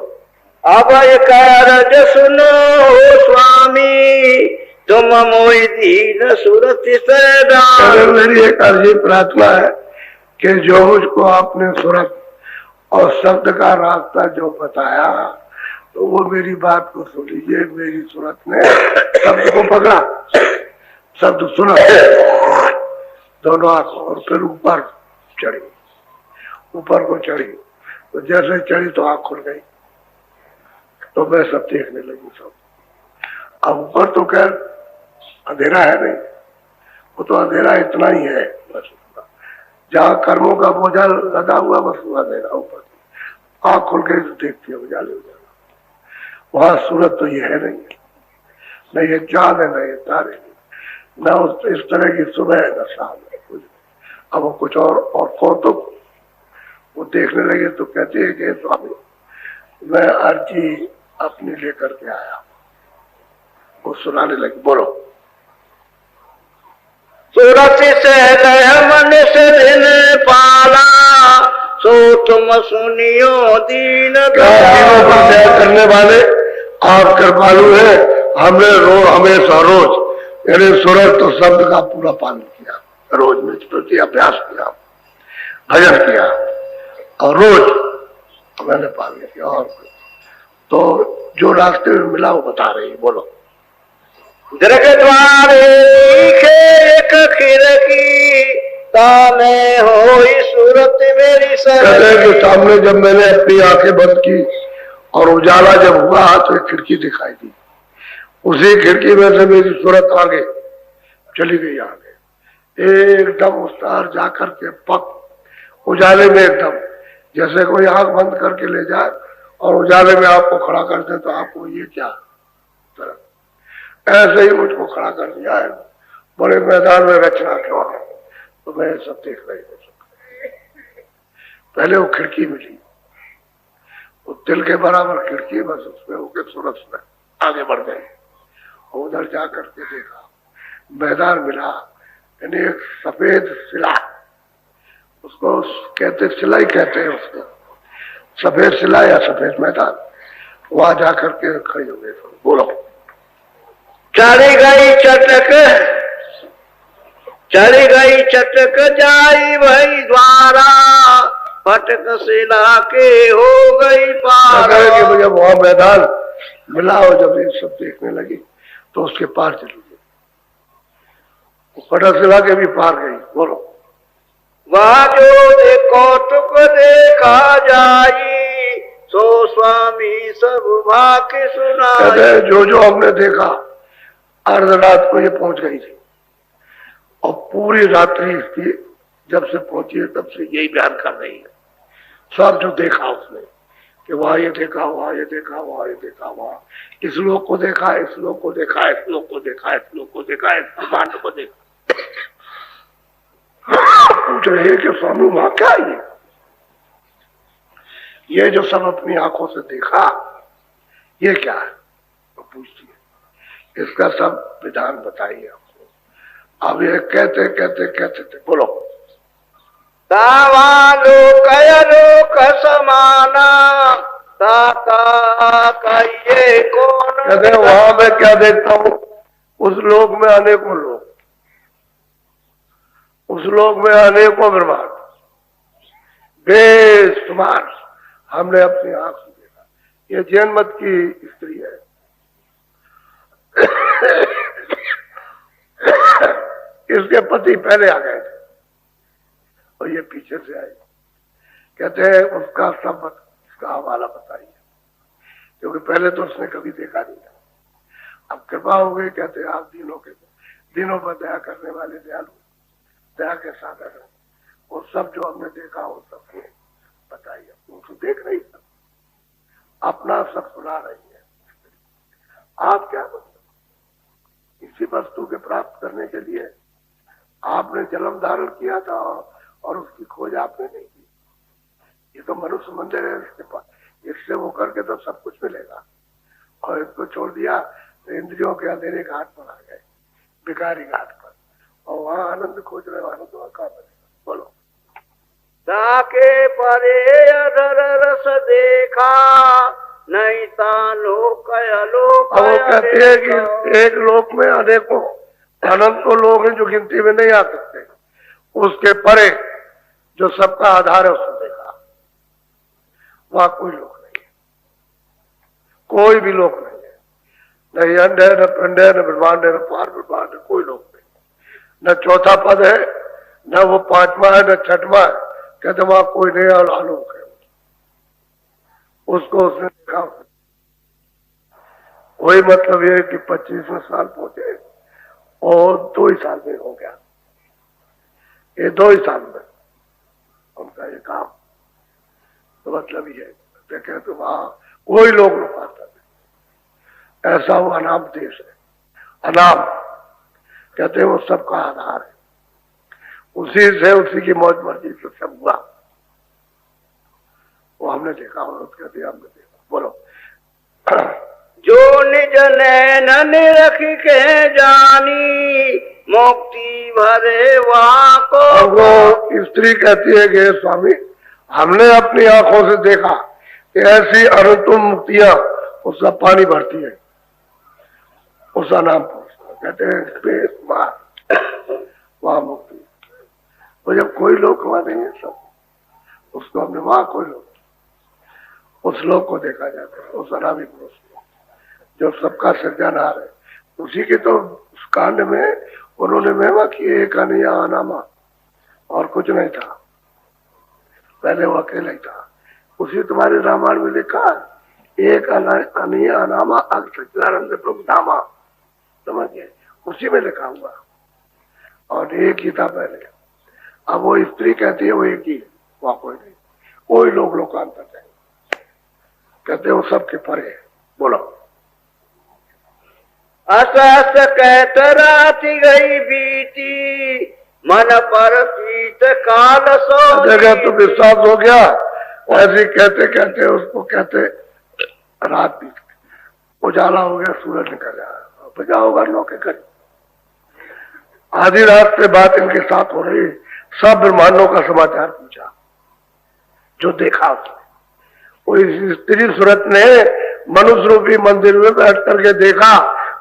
अब कारज सुनो स्वामी, तुम मोहि दीन सुरति से। मेरी एक अर्जी प्रार्थना है कि जो मुझको आपने सुरत और शब्द का रास्ता जो बताया, तो वो मेरी बात को सुन लीजिए। मेरी सूरत ने शब्द को पकड़ा, शब्द सुना, दोनों आंखों, और फिर ऊपर चढ़ी। ऊपर को चढ़ी तो जैसे चढ़ी तो आंख खुल गई, तो मैं सब देखने लगी सब। अब ऊपर तो खैर अंधेरा है नहीं, वो तो अंधेरा इतना ही है बस। जहाँ कर्मों का बोझा लगा हुआ बस वो अंधेरा। ऊपर आंख खुल गई तो देखती है उजाले उजाला। वहां सूरत तो ये है नहीं, न ये चांद है, न ये तारे, न इस तरह की सुबह है, न शाम है, कुछ। अब वो कुछ और कौतुक वो देखने लगे तो कहते हैं कि स्वामी मैं अर्जी अपनी लेकर के आया। वो सुनाने लगी। बोलो। सूरत से मन से दिन पाला, सो तुम सुनियो दीन करने वाले आप कृपालु है। हमने हमेशा रोज यानी सूरत तो शब्द का पूरा पालन किया, रोज में स्मृति अभ्यास किया, भजन किया और रोज मैंने पालन किया। और तो जो रास्ते में मिला वो बता रही है। बोलो। दरग द्वारे एक खिड़की, तामे होई सूरत मेरी के सामने जब मैंने अपनी आंखें बंद की और उजाला जब हुआ तो एक खिड़की दिखाई दी। उसी खिड़की में से मेरी सूरत आगे चली गई। आगे एकदम उस तार जाकर के पक उजाले में एकदम जैसे कोई आंख बंद करके ले जाए और उजाले में आपको खड़ा कर दे, तो आपको ये क्या तरह ऐसे ही मुझको खड़ा कर दिया है। बड़े मैदान में रचना क्यों है, तो मैं सब देख रही हूँ। पहले वो खिड़की मिली, वो दिल के बराबर खिड़की, बस उसमें होके सूरत में आगे बढ़ गए। उधर जा करके देखा मैदान मिला, यानी एक सफेद सिला, उसको कहते सिलाई कहते हैं उसको, सफेद सिला या सफेद मैदान। वहां जाकर के खड़ी हो गई। बोलो। चली गई चटक जाई वही द्वारा, फटक सिला के हो गई पार। जब वहां मैदान मिला और जब ये सब देखने लगी तो उसके पार चली गई, फटक सिला के भी पार गई। बोलो। वहाँ जो कौतुक देखा जाई, सो स्वामी सब भाग्य सुनाई। जो हमने देखा अर्ध रात को ये पहुंच गई थी और पूरी रात्रि इसकी जब से पहुंची है तब से यही बयान कर रही है। सब जो देखा उसने कि वहां ये देखा, वहां ये देखा, वहां ये देखा, वहां इस लोग को देखा, इस लोग को देखा, इस लोग को देखा, इस लोग को देखा, इस ब्रह्मांड को देखा। पूछ रहे कि स्वामी वहां क्या है ये जो सब अपनी आंखों से देखा ये क्या है? तो पूछती है इसका सब विधान बताइए आपको। अब ये कहते कहते कहते थे, बोलो। लोक समाना कहिए कौन। कहते वहां मैं क्या देखता हूँ, उस लोक में अनेकों लोग, उस लोक में अनेकों ब्रह्मांड बेशुमार हमने अपनी आंख से देखा। ये जैन मत की स्त्री है। इसके पति पहले आ गए थे और ये पीछे से आई। कहते हैं उसका सब उसका हवाला बताइए, क्योंकि पहले तो उसने कभी देखा नहीं था। अब कृपा हो गई। कहते हैं आप दिनों पर दया करने वाले दयालु, दया के सागर, और सब जो हमने देखा वो सबको बताइए। उनको देख रही है, अपना सब सुना रही है। आप क्या मतलब इसी वस्तु के प्राप्त करने के लिए आपने जन्म धारण किया था और उसकी खोज आपने नहीं की। ये तो मनुष्य मंदिर है, इसके पास इससे वो करके तो सब कुछ मिलेगा, और इसको छोड़ दिया तो इंद्रियों के अंधेरे घाट पर आ गए, भिखारी घाट पर, और वहां आनंद खोज रहे हो। आनंद वहां कहाँ मिलेगा? बोलो। ताके परे अधर रस देखा नहीं ता लोक अलोक। अब वो कहते हैं कि एक लोक में अनेकों अनंत को लोग हैं जो गिनती में नहीं आ सकते। उसके परे जो सबका आधार है उसको देखा, वहां कोई लोक नहीं है, कोई भी लोक नहीं है। न अंड है, न पिंड है, न ब्रह्मांड है, न पार ब्रह्मांड है, कोई लोक नहीं। न चौथा पद है, न वो पांचवा है, न छठवा है। कहते वहां कोई नहीं और आलोक है। उसको उसने देखा। वही मतलब ये कि 25वें साल पहुंचे और 2 ही साल में हो गया। ये 2 ही साल में उनका ये काम। तो मतलब ये देखे तो वहां कोई लोग नहीं पाता था। ऐसा वो अनाम देश है। अनाम कहते हैं वो सबका आधार है, उसी से उसी की मौज मर्जी से सब हुआ। वो हमने देखा और कहते हमने देखा। बोलो। जो निज नैन रख के जानी मुक्ति भरे वहां को। और वो स्त्री कहती है कि स्वामी हमने अपनी आंखों से देखा कि ऐसी अनंतों मुक्तियां उसका पानी भरती है, उसका नाम कहते हैं वहां मुक्ति। तो जब कोई लोग वहां नहीं है सब, उसको हमने वहां कोई लोग, उस लोग को देखा जाता है, उस अनामी पुरुष को जो सबका सृजनहार है। उसी के तो उस कांड में उन्होंने महिमा की, एक अनिया अनामा, और कुछ नहीं था। पहले वो अकेला ही था। उसी तुम्हारे रामायण में लिखा, एक अनिया अनामा अग्निंद प्रभु धामा, समझिए उसी में लिखा हुआ। और एक ही था पहले। अब वो स्त्री कहती है वो एक ही, वहां कोई नहीं, कोई लोग लोकांतर है। कहते वो सबके परे है। बोलो। असस कहत राति गई बीती मन पर पीत काल सो। जगह तो विश्वास हो गया। ऐसे कहते कहते उसको कहते रात बीत गई, उजाला हो गया, सूरज निकल गया। बजा होगा नौके कर। आधी रात से बात इनके साथ हो रही, सब ब्रह्मांडों का समाचार पूछा जो देखा उसने। वो स्त्री सूरत ने मनुष्य रूपी मंदिर में बैठ करके देखा।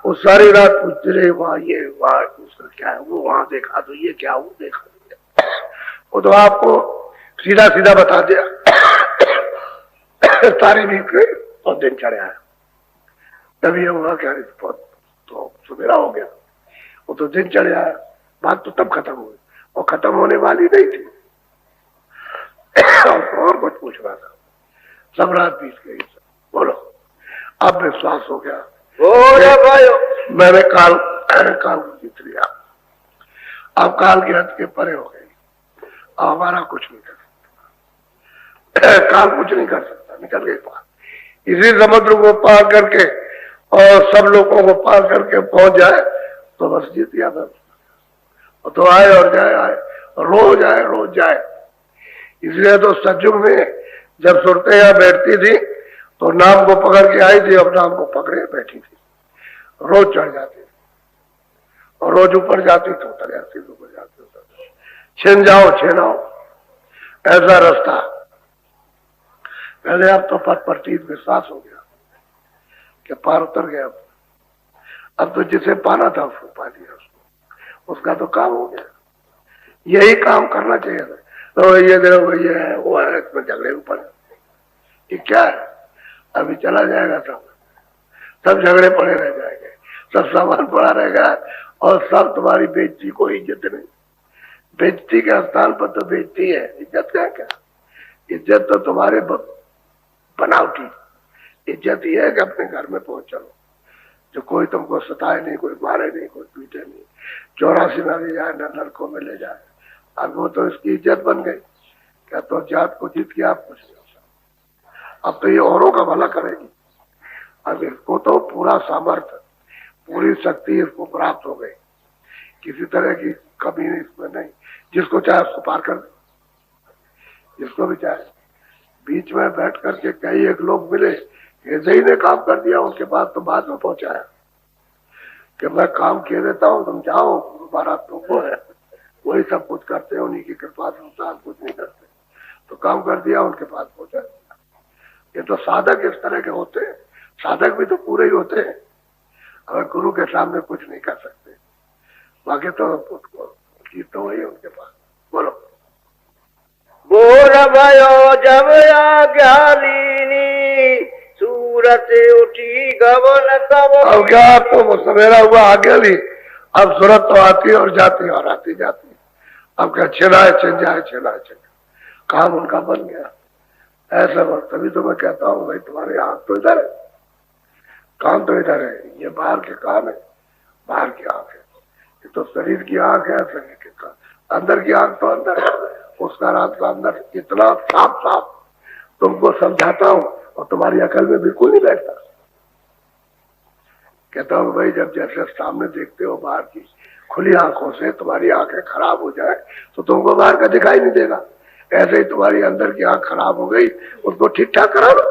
वो सारी रात पूछते रहे, वहां ये वहां उसका क्या है, वो वहां देखा तो ये क्या, वो देखा। वो तो आपको सीधा सीधा बता दिया। सारी बीत गई और दिन चढ़ आया। तभी ये हुआ क्या, तो सवेरा हो गया। वो तो दिन चढ़ आया, बात तो तब खत्म हुई, और खत्म होने वाली नहीं थी। और कुछ पूछ रहा था। सब रात बीत गई। बोलो। अब विश्वास हो गया। मैंने काल को जीत लिया। अब काल की हद के परे हो गई। अब हमारा कुछ नहीं कर सकता। काल कुछ नहीं कर सकता, निकल गई पार। इसी समुद्र को पार करके और सब लोगों को पार करके पहुंच जाए तो बस जीत गया। तो आए और जाए, आए रोज आए रोज जाए। इसलिए तो सतयुग में जब सुरतें यहाँ बैठती थी तो नाम को पकड़ के आई थी, अब नाम को पकड़े बैठी थी, रोज चढ़ जाती थी और रोज ऊपर जाती तो उतर जाती, ऊपर जाती उतर, छिन जाओ छिन आओ, ऐसा रास्ता। पहले अब तो पद प्रतीत विश्वास हो गया कि पार उतर गया। अब तो जिसे पाना था उसको पा लिया, उसका तो काम हो गया। यही काम करना चाहिए था। तो ये देखो ये है वो है, इसमें झगड़े ऊपर ये क्या है, अभी चला जाएगा सब झगड़े पड़े रह जाएंगे, सब सामान पड़ा रहेगा और सब तुम्हारी बेइज्जती को इज्जत नहीं। बेइज्जती के स्थान पर तो बेइज्जती है, इज्जत का क्या? इज्जत तो तुम्हारे बनावटी। इज्जत ये है कि अपने घर में पहुंच चलो, जो कोई तुमको सताए नहीं, कोई मारे नहीं, कोई पीटे नहीं, 84 न ले जाए न नरकों में ले जाए। अब वो तो इसकी इज्जत बन गई। क्या तो जात को जीत के आप कुछ नहीं हो सकता। अब तो ये औरों का भला करेगी। अब इसको तो पूरा सामर्थ्य, पूरी शक्ति इसको प्राप्त हो गई, किसी तरह की कमी इसमें नहीं। जिसको चाहे उसको पार कर दे, जिसको भी चाहे। बीच में बैठ करके कई एक लोग मिले, हृदय ने काम कर दिया, उनके पास तो बाद में पहुंचाया कि मैं काम किए देता हूँ, तुम जाओ, तुम्हारा तुमको है, वही सब कुछ करते हैं, उन्हीं की कृपा से इंसान कुछ नहीं करते। तो काम कर दिया, उनके पास पहुंचा दिया। ये तो साधक इस तरह के होते हैं। साधक भी तो पूरे ही होते हैं, अगर गुरु के सामने कुछ नहीं कर सकते। बाकी तो चीज तो वही उनके पास। बोलो। बोल भयो जब आज्ञा लीनी, सूरत उठी गगन तब। अब क्या, अब तो सवेरा हुआ आगे ली, अब सूरत तो आती और जाती और आती जाती। अब क्या छिनाए छिन जाए, छिनाए छिन, काम उनका बन गया। ऐसा वक्त तभी तो मैं कहता हूँ भाई तुम्हारे आंख तो इधर है, काम तो इधर है, ये बाहर के काम है, बाहर की आंख है। ये तो शरीर की आंख है, शरीर के काम, अंदर की आंख तो अंदर है। उसका रात का अंदर इतना साफ साफ तुमको समझाता हूँ और तुम्हारी अकल में बिल्कुल नहीं बैठता। कहता हूँ भाई जब जैसे सामने देखते हो बाहर की खुली आंखों से, तुम्हारी आंखें खराब हो जाए तो तुमको बाहर का दिखाई नहीं देगा। ऐसे ही तुम्हारी अंदर की आंख खराब हो गई, उसको ठीक ठाक करा लो,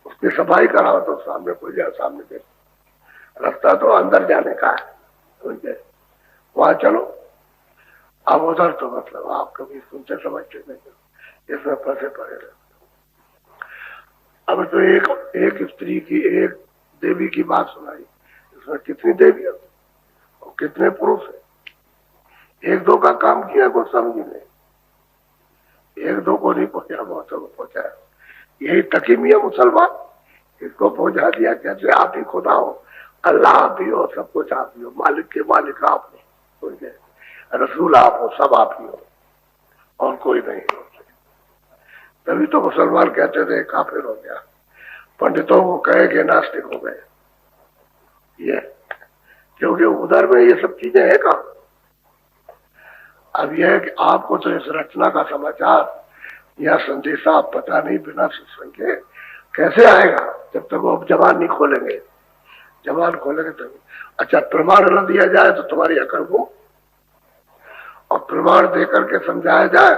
उसकी सफाई कराओ तो सामने कोई जाए, सामने देखो। रास्ता तो अंदर जाने का है, समझे? वहां चलो। अब उधर तो मतलब आप कभी सुनते समझते नहीं, इसमें फंसे पड़े रहते। अब तो एक स्त्री की, एक देवी की बात सुनाई, इसमें कितनी देवी है और कितने पुरुष है। एक दो का काम किया कुछ समझी नहीं, एक दो को नहीं पहुंचा, बहुत को पहुंचाया। यही तकीमिया मुसलमान, इसको पहुंचा दिया कैसे आप ही खुदा हो, अल्लाह आप ही हो, सब कुछ आप ही हो, मालिक के मालिक आप हो, रसूल आप हो, सब आप ही हो और कोई नहीं हो। तभी तो मुसलमान कहते थे काफिर हो गया, पंडितों को कहे कि नास्तिक हो गए, ये क्योंकि उधर में ये सब चीजें है काम। अब यह है कि आपको तो इस रचना का समाचार या संदेशा आप पता नहीं, बिना सत्संग के कैसे आएगा जब तक वो जबान नहीं खोलेंगे। जबान खोलेंगे तभी। अच्छा प्रमाण न दिया जाए तो तुम्हारी अकल को, और प्रमाण देकर के समझाया जाए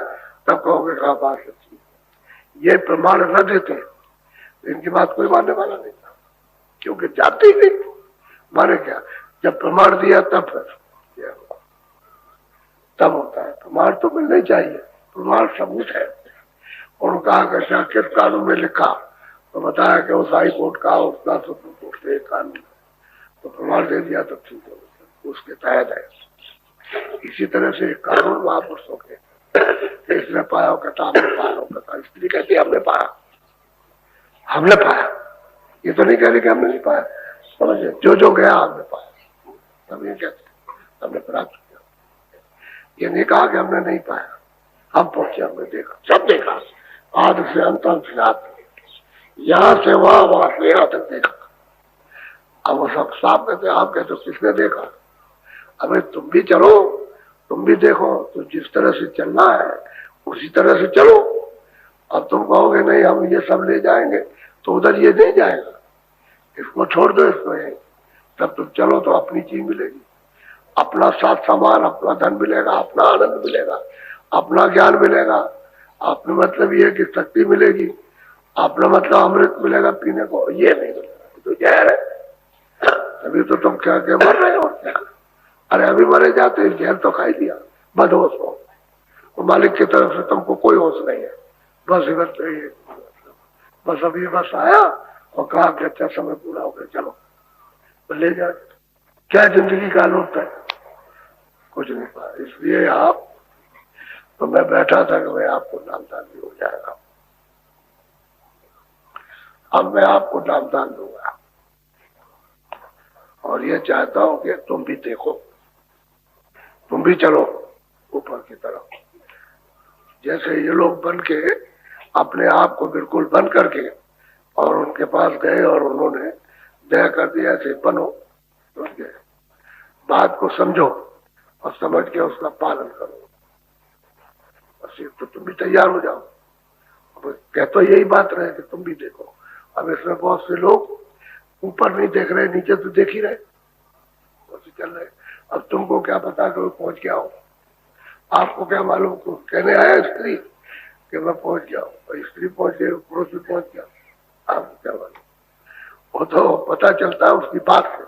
तब कहोगे कहा बात सच्ची। ये प्रमाण न देते इनकी बात कोई मानने वाला नहीं था, क्योंकि जाते ही नहीं। माने क्या, जब प्रमाण दिया तब तब होता है। प्रमाण तो मिलना ही चाहिए, प्रमाण सबूत है। और कहा कि किस कानून में लिखा, तो बताया कि उस हाई कोर्ट का, उसका सुप्रीम कोर्ट से एक कानून, तो प्रमाण दे दिया तो ठीक है, उसके तहत है। इसी तरह से कानून महापुरुषों के, इसने पाया होगा, हमने पाया होगा, स्त्री कहती हमने पाया, हमने पाया। ये तो नहीं कह रही कि हमने नहीं पाया, समझे? जो गया हमने पाया, तब ये कहते हमने प्राप्त किया। ये नहीं कहा कि हमने नहीं पाया, हम पहुंचे, हमने देखा, सब देखा, आदि से अंत तक, यहां से वहां से यहां तक देखा। अब वो सब साफ कहते, आप कहते किसने देखा? अबे तुम भी चलो, तुम भी देखो, तो जिस तरह से चलना है उसी तरह से चलो। अब तुम कहोगे नहीं हम ये सब ले जाएंगे, तो उधर ये नहीं जाएगा, इसको छोड़ दो, इसको है, तब तुम चलो तो अपनी चीज मिलेगी। अपना साथ सामान, अपना धन मिलेगा, अपना आनंद मिलेगा, अपना ज्ञान मिलेगा, अपने मतलब ये कि शक्ति मिलेगी, अपना मतलब अमृत मिलेगा पीने को, ये नहीं मिलेगा तो जहर है। अभी तो तुम क्या क्या मर रहे हो क्या? अरे अभी मरे जाते, जहर तो खाई लिया, बदहोश हो, तो मालिक की तरफ से तुमको कोई होश नहीं है, बस इधर चाहिए, बस अभी बस आया और कहा कि अच्छा समय पूरा हो गया, चलो तो ले जा। क्या जिंदगी का लुत्फ है? कुछ नहीं पाया। इसलिए आप, तो मैं बैठा था कि भाई आपको नामदान भी हो जाएगा, अब मैं आपको नामदान दूंगा और ये चाहता हूं कि तुम भी देखो, तुम भी चलो ऊपर की तरफ। जैसे ये लोग बन के अपने आप को बिल्कुल बंद करके और उनके पास गए और उन्होंने दया कर दिया, ऐसे बनो, बात को समझो और समझ के उसका पालन करो, बस तो तुम भी तैयार हो जाओ। अब कह तो यही बात रहे कि तुम भी देखो। अब इसमें बहुत से लोग ऊपर नहीं देख रहे, नीचे तो देख ही रहे, चल रहे। अब तुमको क्या पता कि वो पहुंच गया हो? आपको क्या मालूम? को कहने आया स्त्री कि मैं पहुंच गया हूँ, स्त्री पहुंच गई, पुरुष भी पहुंच गया, आपको क्या मालूम? वो तो पता चलता है उसकी बात से,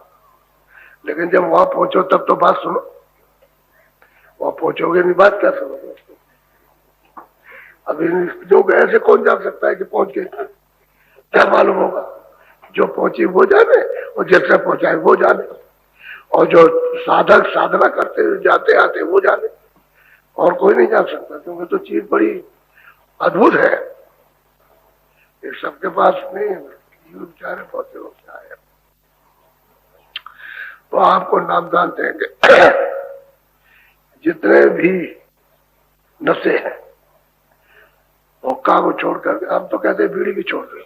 लेकिन जब वहां पहुंचो तब तो बात सुनो, वहां पहुंचोगे नहीं बात क्या सुनोगे? अब जो गए से कौन जान सकता है कि पहुंच गए? क्या मालूम होगा? जो पहुंची वो जाने और जैसे पहुंचाए वो जाने, और जो साधक साधना करते हुए जाते आते वो जाने, और कोई नहीं जान सकता, क्योंकि तो चीज बड़ी अद्भुत है, ये सबके पास नहीं है, बेचारे बहुत से लोग आए। तो आपको नामदान देंगे। जितने भी नशे हैं हुक्का को छोड़कर, हम तो कहते हैं बीड़ी भी छोड़ दो,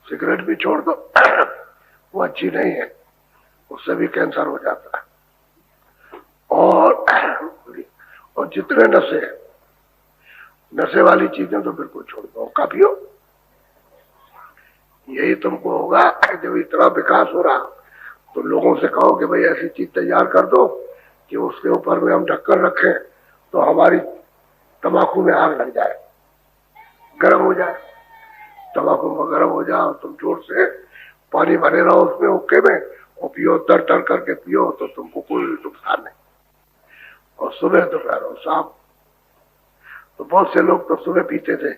सिगरेट भी छोड़ दो, वो अच्छी नहीं है, उससे भी कैंसर हो जाता है। और जितने नशे हैं, नशे वाली चीजें तो बिल्कुल छोड़ दो, हुक्का पियो। यही तुमको होगा। जब इतना विकास हो रहा तो लोगों से कहो कि भाई ऐसी चीज तैयार कर दो कि उसके ऊपर में हम ढक्कन रखें तो हमारी तंबाकू में आग लग जाए, गर्म हो जाए, तंबाकू में गर्म हो जाए, तुम जोर से पानी भरे रहो उसमें हुक्के में और पियो, तर तर करके पियो, तो तुमको कोई नुकसान नहीं। और सुबह दोपहर और शाम, तो बहुत से लोग तो सुबह पीते थे,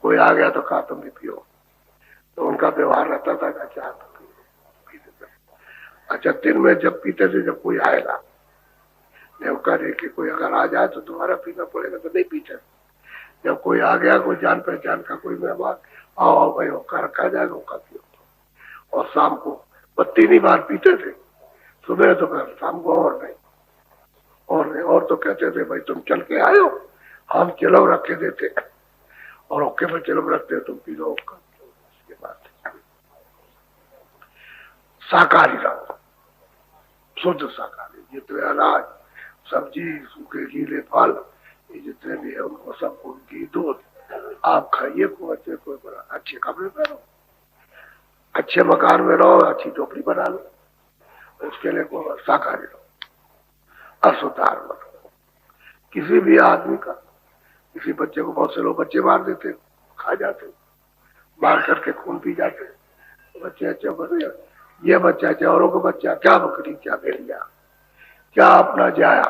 कोई आ गया तो कहा तुम भी पियो, तो उनका व्यवहार रहता था कि अच्छा पीते थे। अच्छा दिन में जब पीते थे, जब कोई आएगा नेवका दे के कोई अगर आ जाए तो दोबारा पीना पड़ेगा, तो नहीं पीते। जब कोई आ गया, कोई जान पहचान का कोई मेहमान, आओ भाई हुक्का रखा जाएगा, हुक्का पियो। और शाम को 2-3 बार पीते थे, सुबह दोपहर शाम को, और नहीं और नहीं। और तो कहते थे भाई तुम चल के आए हो, हम चिलम रख के देते और हुक्के में चिलम रखते, तुम पी लो हुक्का। इसके बाद शाकाहारी रहो, शुद्ध शाकाहारी, जितने अनाज सब्जी सूखे गीले फल ये जितने भी है उनको सबको, घी दूध आप खाइए, को अच्छे कोई बना, अच्छे कपड़े पहनो, अच्छे मकान में रहो, अच्छी झोपड़ी बना लो, उसके लिए को शाकाहारी रहो, असुधार मत करो किसी भी आदमी का। किसी बच्चे को, बहुत से लोग बच्चे मार देते, खा जाते, मार करके खून पी जाते, बच्चे अच्छे बने, ये बच्चा क्या औरों का बच्चा, क्या बकरी क्या भेड़िया, क्या अपना जाया,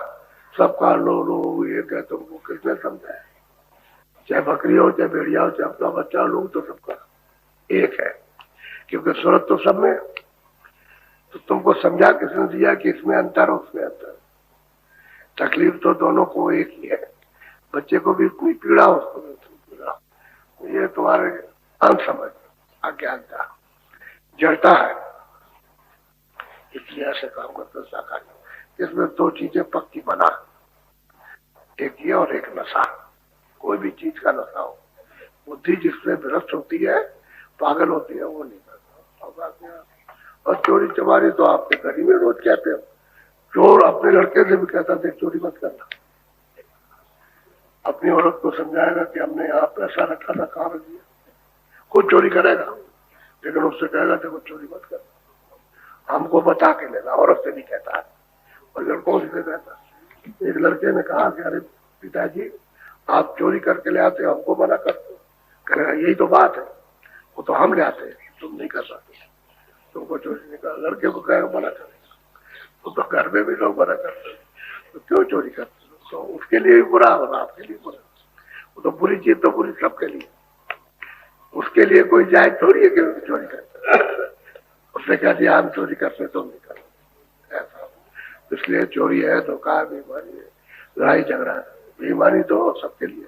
सबका लो लो, ये क्या तुमको किसने समझाया? चाहे बकरी हो, चाहे भेड़िया हो, चाहे अपना बच्चा हो, लोग तो सबका एक है, क्योंकि सूरत तो सब में। तो तुमको समझा किसने दिया कि इसमें अंतर है, उसमें अंतर। तकलीफ तो दोनों को एक ही है, बच्चे को भी इतनी पीड़ा, उसको भी इतनी पीड़ा। ये तुम्हारे अनसमझ, अज्ञानता, जड़ता है, इसलिए ऐसे काम करते शाकाहारी। इसमें 2 चीजें पक्की बना, एक ये और एक नशा। कोई भी चीज का नशा हो, बुद्धि जिसमें भ्रष्ट होती है, पागल होती है, वो नहीं करता। और चोरी चमारी तो आपके घर में रोज कहते हो, चोर अपने लड़के से भी कहता था चोरी मत करना। अपनी औरत को समझाएगा कि हमने यहाँ पैसा रखा था, कहाँ रख दिया। खुद चोरी करेगा, लेकिन उससे कहेगा देखो चोरी मत करना। हमको बता के लेना, औरत से नहीं कहता है और लड़कों से कहता। एक लड़के ने कहा कि अरे पिताजी आप चोरी करके ले आते हो, हमको मना करते हो। कहेगा यही तो बात है, वो तो हम ले आते हैं, तुम नहीं कर सकते, तुमको चोरी नहीं कर। लड़के को कहेगा मना करेगा, तो घर में भी लोग मना करते हैं, तो क्यों चोरी करते हो? तो उसके लिए भी बुरा होगा, आपके लिए बुरा। वो तो बुरी चीज तो बुरी सबके लिए, उसके लिए कोई जाए थोड़ी है कि चोरी करते। उसने कह दिया हम चोरी करते तुम नहीं करो, ऐसा। इसलिए चोरी है, धोखा है, बेईमानी है, लड़ाई झगड़ा है। बेईमानी तो सबके लिए।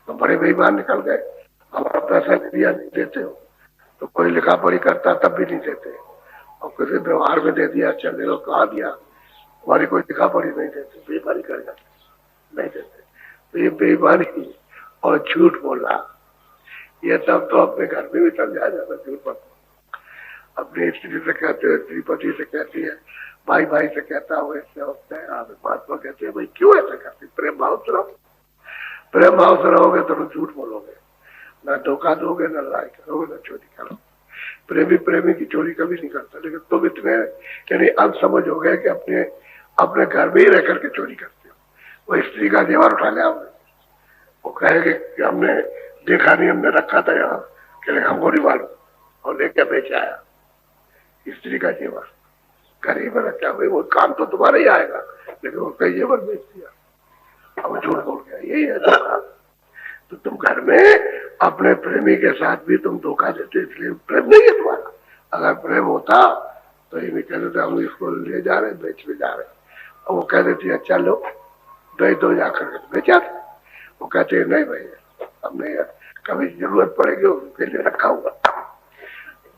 तो बड़े बेईमान निकल गए, हमारा पैसा नहीं दिया, नहीं देते हो, तो कोई लिखा पढ़ी करता तब भी नहीं देते, और किसी व्यवहार में दे दिया, चलने को कहा दिया, हमारी कोई लिखा पढ़ी नहीं देते, बेईमानी कर जाते, नहीं देते। तो ये बेईमानी और झूठ बोलना, ये तब तो अपने घर में भी समझाया जाता। झूठ मत अपनी स्त्री से कहते हो, स्त्री पति से कहती है, भाई भाई से कहता हो, ऐसे होता है। आप महात्मा कहते हैं भाई क्यों ऐसा करते, प्रेम भाव से रहो। प्रेम भाव से रहोगे तो झूठ बोलोगे, ना धोखा दोगे, ना लड़ाई करोगे, ना चोरी करोगे। प्रेमी प्रेमी की चोरी कभी नहीं करता, लेकिन तुम इतने यानी अब समझ हो गए कि अपने अपने घर में ही रह करके चोरी करते हो। वो स्त्री का जेवर उठा ले आओगे, वो कहेंगे कि हमने देखा नहीं, हमने रखा था यहाँ, कहेंगे हमको नहीं मालूम, और लेके बेच आया स्त्री का जेवर, गरीब रखा भाई, वो काम तो तुम्हारा ही आएगा, लेकिन उसका जेवर बेच दिया, अब झूठ बोल गया। यही है धोखा। तो तुम घर में अपने प्रेमी के साथ भी तुम धोखा देते, इसलिए प्रेम नहीं है तुम्हारा। अगर प्रेम होता तो ये नहीं कह देते हम इसको ले जा रहे, बेचने जा रहे, और वो कह देती है चलो बेच दो जाकर के, बेचा। वो कहते हैं नहीं भैया हमने कभी जरूरत पड़ेगी उसके लिए रखा हुआ।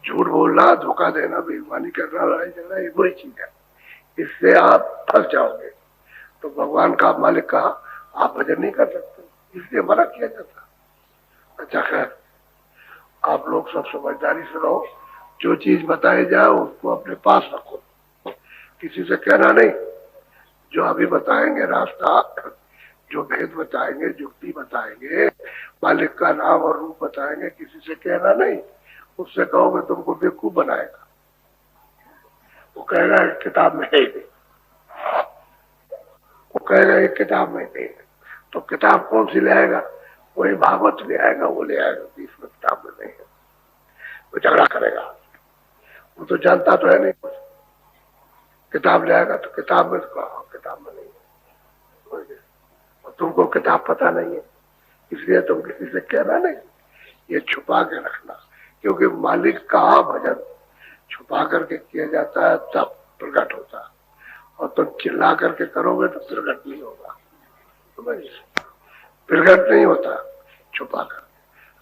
झूठ बोलना, धोखा देना, बेईमानी करना, लड़ाई झगड़ा ये बुरी चीज है, इससे आप फंस जाओगे। तो भगवान का मालिक का आप भजन नहीं कर सकते, इसलिए मना किया जाता। अच्छा खैर, आप लोग सब समझदारी से रहो, जो चीज बताई जाए उसको अपने पास रखो, किसी से कहना नहीं। जो अभी बताएंगे रास्ता, जो भेद बताएंगे, युक्ति बताएंगे, मालिक का नाम और रूप बताएंगे, किसी से कहना नहीं। उससे कहोगे तुमको बेवकूफ बनाएगा, वो कहेगा एक किताब में है, वो कहेगा एक किताब में नहीं, तो किताब कौन सी ले आएगा? वही भागवत ले आएगा, वो ले आएगा, इसमें किताब में नहीं है, वो झगड़ा करेगा। वो तो जानता तो है नहीं कुछ, किताब ले आएगा तो किताब में तो किताब में नहीं है, और तुमको किताब पता नहीं है, इसलिए तुम किसी से कहना नहीं, ये छुपा के रखना। क्योंकि मालिक का भजन छुपा करके किया जाता है, तब प्रकट होता है, और तुम चिल्ला करके करोगे तो प्रकट नहीं होगा। प्रकट नहीं होता छुपा कर।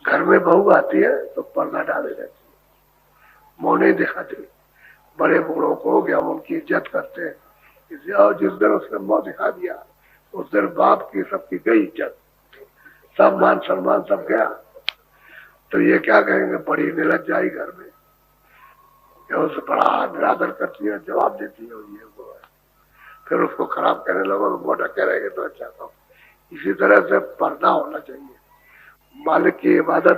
घर में बहू आती है तो पर्दा डाले रहती है, मुंह नहीं दिखाती। बड़े बूढ़ों को कि हम उनकी इज्जत करते हैं, इसलिए और जिस दिन उसने मुंह दिखा दिया उस दिन बाप की सबकी गई इज्जत, सब मान सम्मान सब गया। तो ये क्या कहेंगे, बड़ी निलज्जाई घर में, उसे बड़ा निरादर करती है, जवाब देती है, ये वो है। फिर उसको खराब करने लगो तो मोटा कह रहेंगे तो अच्छा था। इसी तरह से पर्दा होना चाहिए, मालिक की इबादत